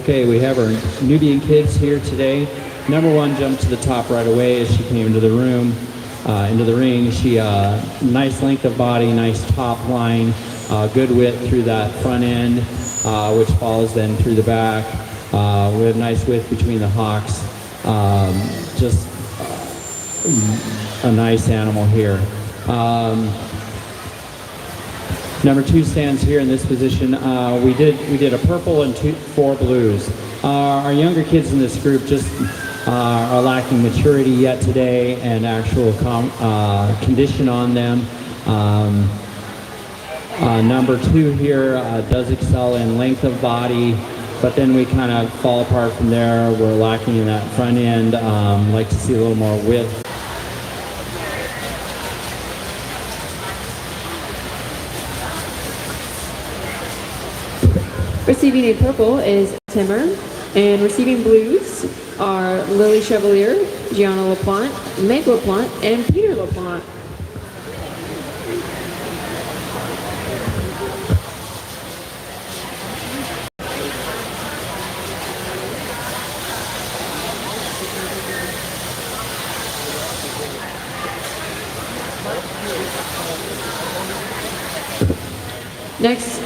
Okay, we have our Nubian kids here today. Number one jumped to the top right away as she came into the room, into the ring. She, nice length of body, nice top line, good width through that front end, which follows then through the back. We have nice width between the hocks. Just a nice animal here. Number two stands here in this position. We did a purple and 4 blues. Our younger kids in this group just are lacking maturity yet today and actual condition on them. Number 2 here does excel in length of body, but then we kind of fall apart from there. We're lacking in that front end. Like to see a little more width. Receiving a purple is Timmer, and receiving blues are Lily Chevalier, Gianna LaPlante, Meg LaPlante, and Peter LaPlante. Next,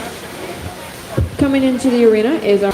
coming into the arena is our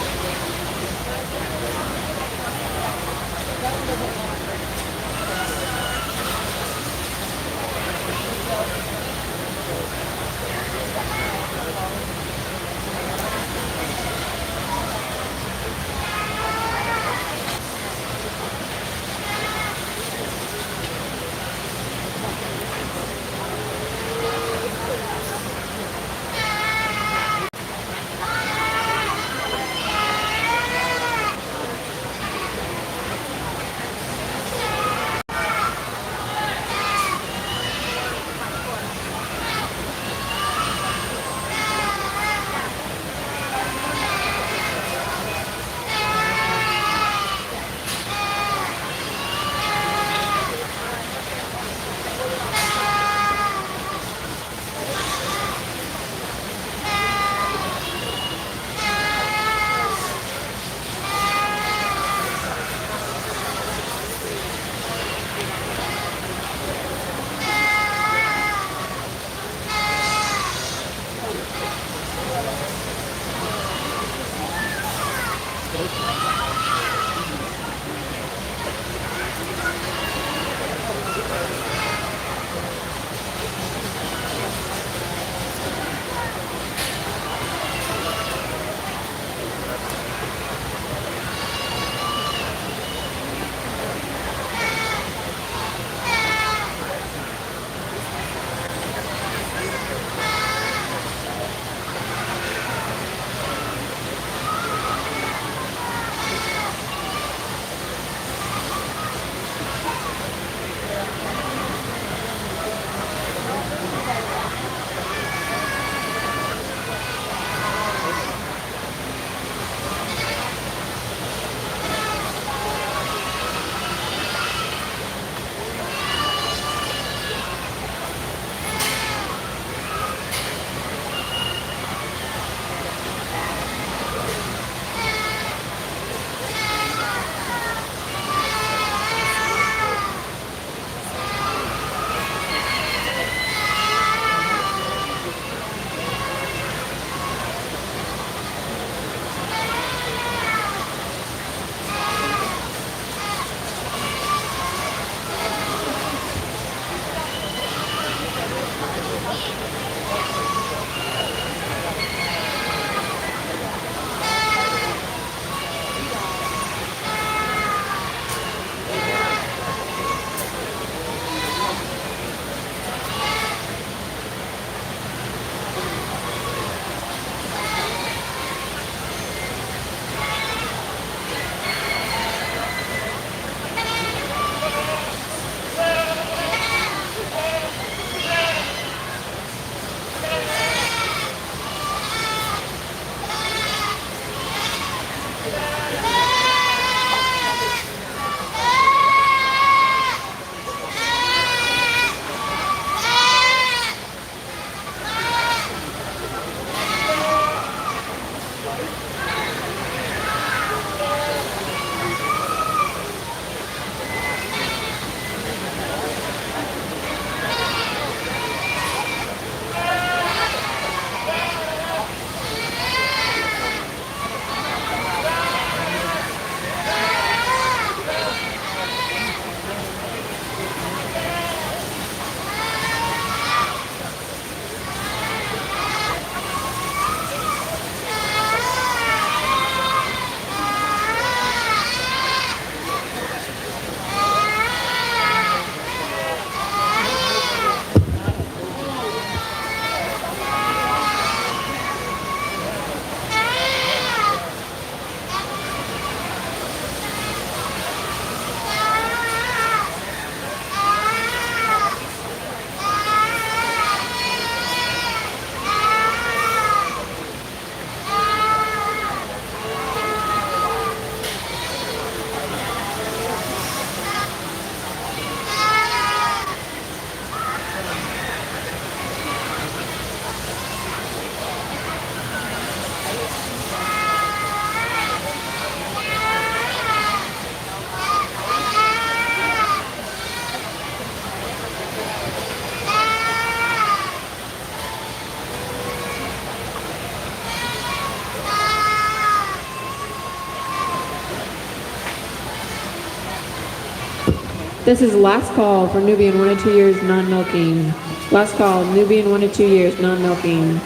This is last call for Nubian 1 to 2 years non-milking. Last call, Nubian 1 to 2 years non-milking.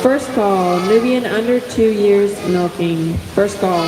First call, Nubian under 2 years milking. First call.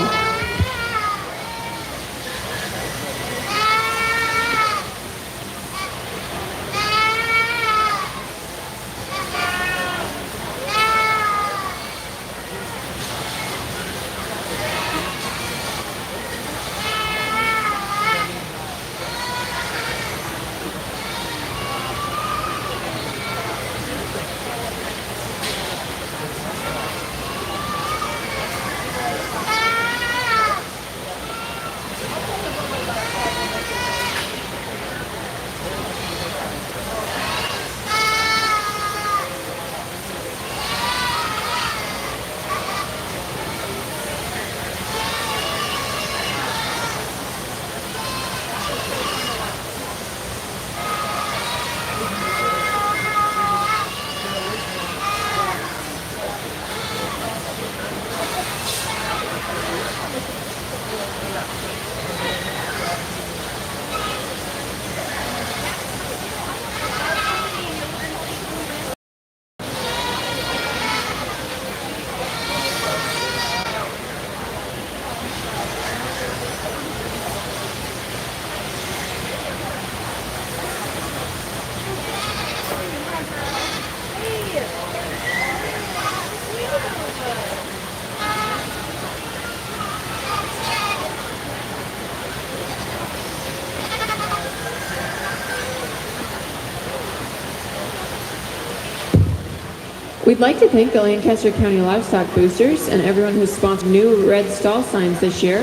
We'd like to thank the Lancaster County Livestock Boosters and everyone who sponsored new red stall signs this year.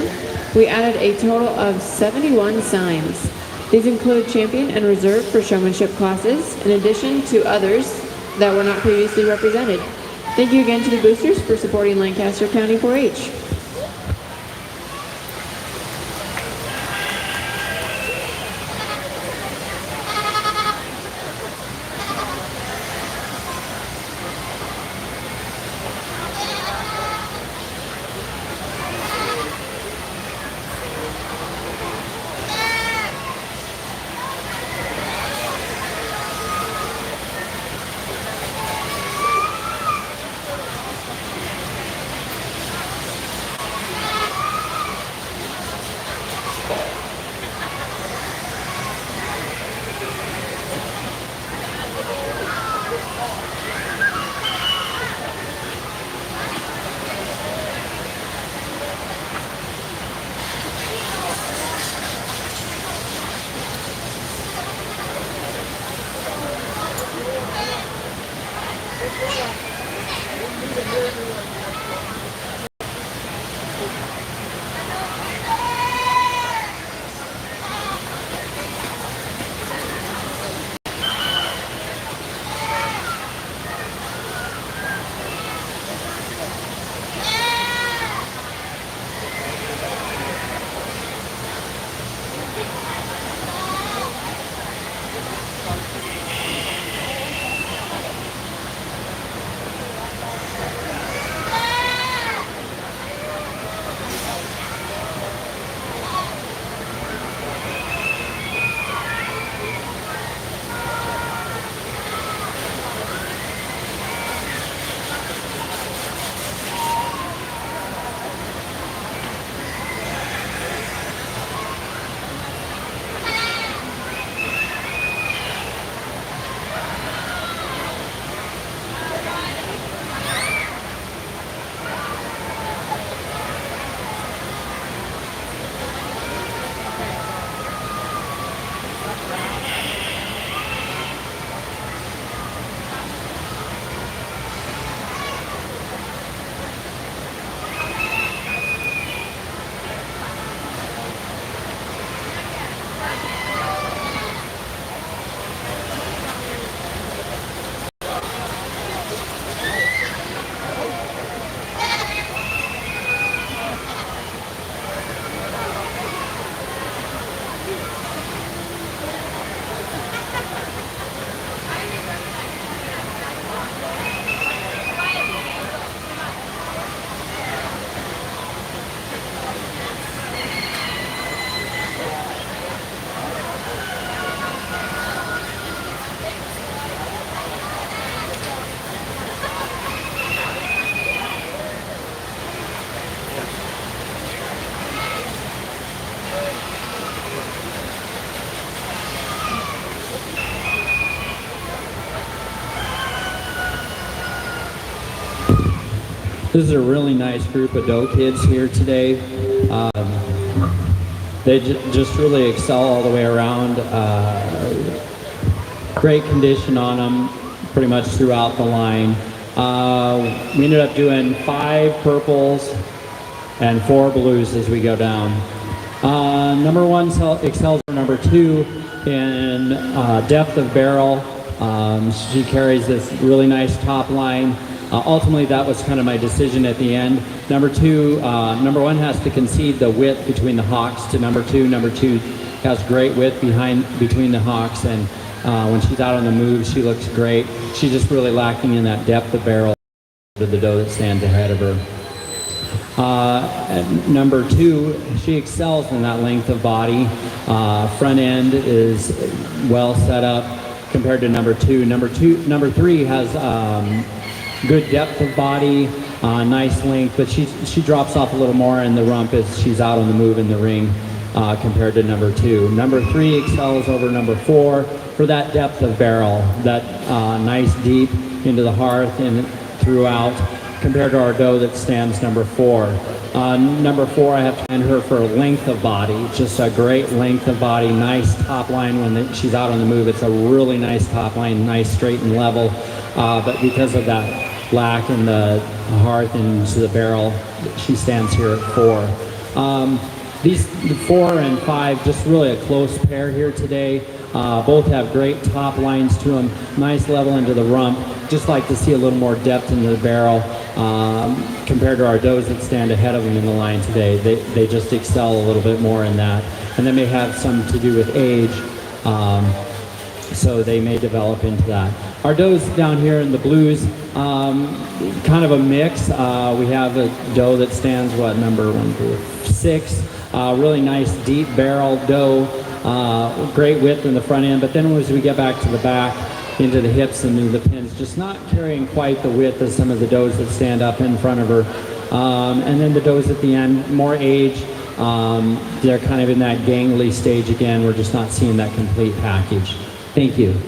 We added a total of 71 signs. These include champion and reserve for showmanship classes, in addition to others that were not previously represented. Thank you again to the boosters for supporting Lancaster County 4-H. This is a really nice group of doe kids here today. They just really excel all the way around. Great condition on them pretty much throughout the line. We ended up doing 5 purples and 4 blues as we go down. Number 1 excels over number 2 in depth of barrel. She carries this really nice top line. Ultimately, that was kind of my decision at the end. Number 1 has to concede the width between the hocks to number 2. Number 2 has great width between the hocks, and when she's out on the move, she looks great. She's just really lacking in that depth of barrel to the doe that stands ahead of her. Number 2, she excels in that length of body. Front end is well set up compared to number 2. Number 3 has good depth of body, nice length, but she drops off a little more in the rump as she's out on the move in the ring compared to number 2. Number 3 excels over number 4 for that depth of barrel, that nice deep into the hearth and throughout, compared to our doe that stands number 4. Number 4, I have to commend her for length of body, just a great length of body, nice top line when she's out on the move. It's a really nice top line, nice straight and level, but because of that lack in the hearth and to the barrel, she stands here at 4. These 4 and 5, just really a close pair here today. Both have great top lines to them, nice level into the rump. Just like to see a little more depth into the barrel compared to our does that stand ahead of them in the line today. They just excel a little bit more in that. And that may have some to do with age, so they may develop into that. Our does down here in the blues, kind of a mix. We have a doe that stands, number 6. Really nice deep barrel doe, great width in the front end, but then as we get back to the back, into the hips and into the pins, just not carrying quite the width as some of the does that stand up in front of her. And then the does at the end, more age, they're kind of in that gangly stage again. We're just not seeing that complete package. Thank you.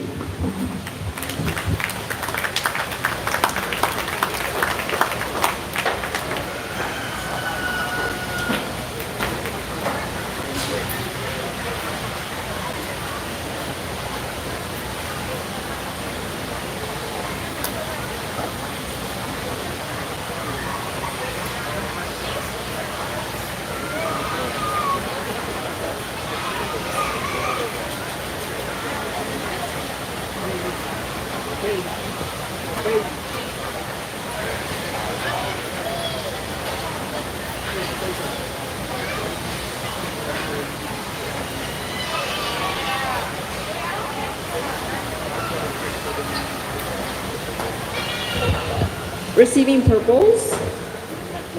Receiving purples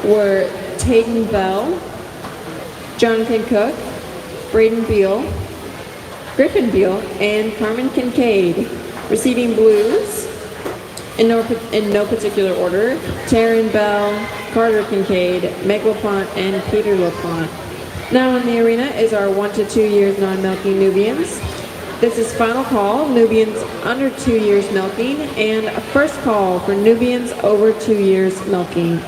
were Tayden Bell, Jonathan Cook, Braden Beal, Griffin Beal, and Carmen Kincaid. Receiving blues, in no particular order, Taryn Bell, Carter Kincaid, Meg LaPont, and Peter LaPont. Now in the arena is our 1 to 2 years non-milking Nubians. This is final call, Nubians under 2 years milking, and first call for Nubians over 2 years milking.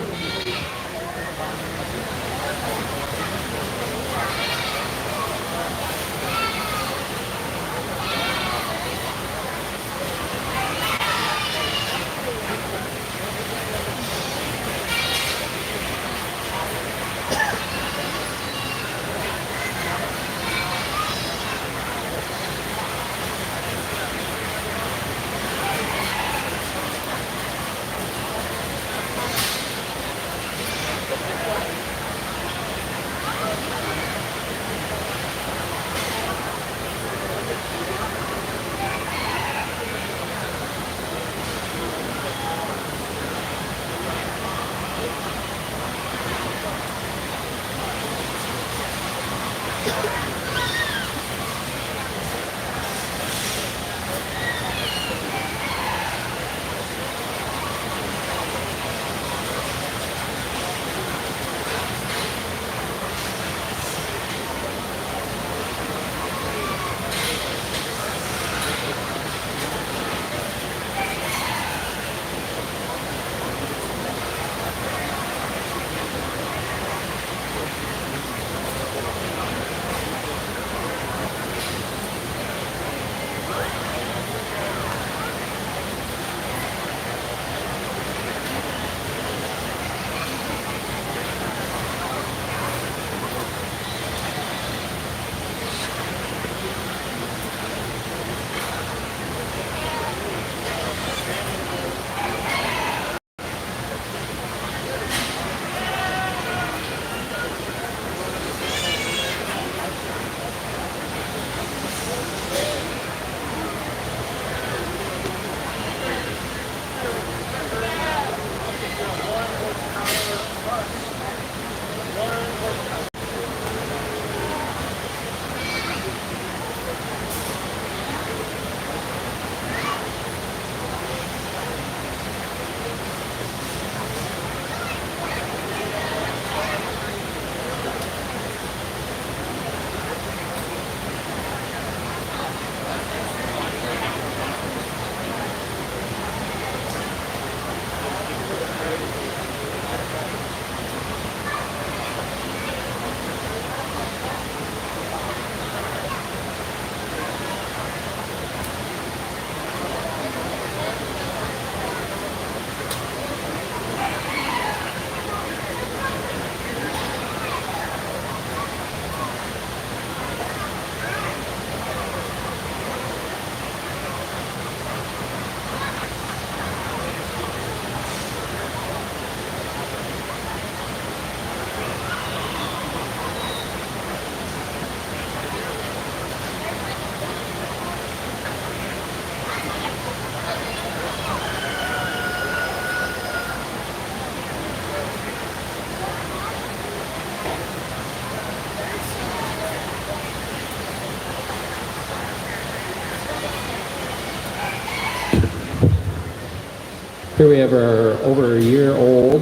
Here we have our over a year old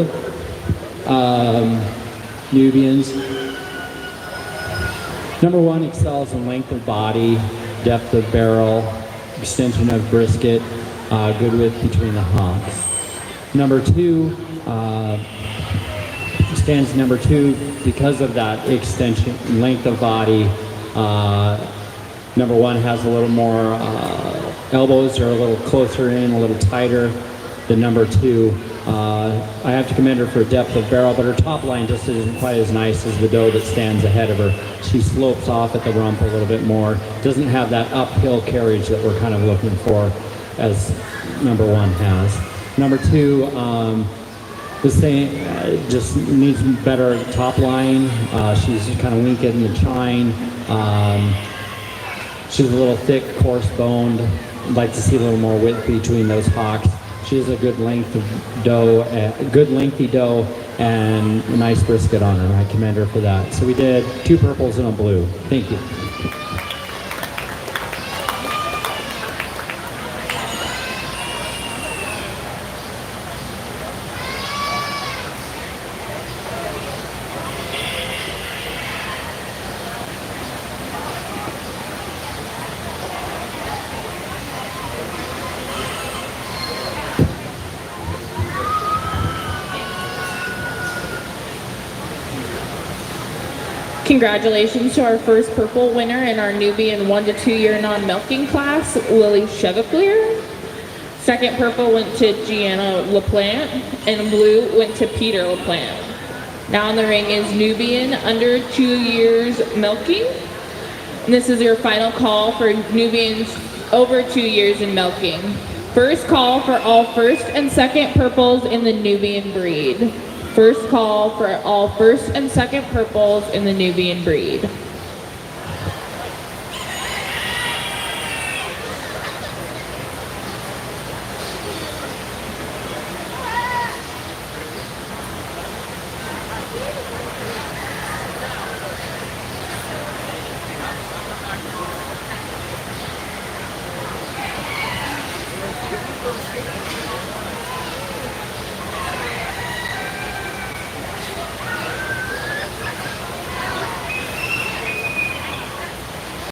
Nubians. Number one excels in length of body, depth of barrel, extension of brisket, good width between the humps. Number two stands number two because of that extension, length of body. Number one has a little more elbows are a little closer in, a little tighter than number two. I have to commend her for depth of barrel, but her top line just isn't quite as nice as the doe that stands ahead of her. She slopes off at the rump a little bit more, doesn't have that uphill carriage that we're kind of looking for as number one has. Number two, the same, just needs better top line. She's kind of weak in the chine. She's a little thick, coarse boned. I'd like to see a little more width between those hocks. She has a good length of doe, good lengthy doe, and a nice brisket on her. I commend her for that. So we did 2 purples and a blue. Thank you. Congratulations to our first purple winner in our Nubian 1 to 2 year non-milking class, Lily Chevalier. Second purple went to Gianna LaPlante, and blue went to Peter LaPlante. Now in the ring is Nubian under 2 years milking. And this is your final call for Nubians over 2 years in milking. First call for all first and second purples in the Nubian breed. First call for all first and second purples in the Nubian breed.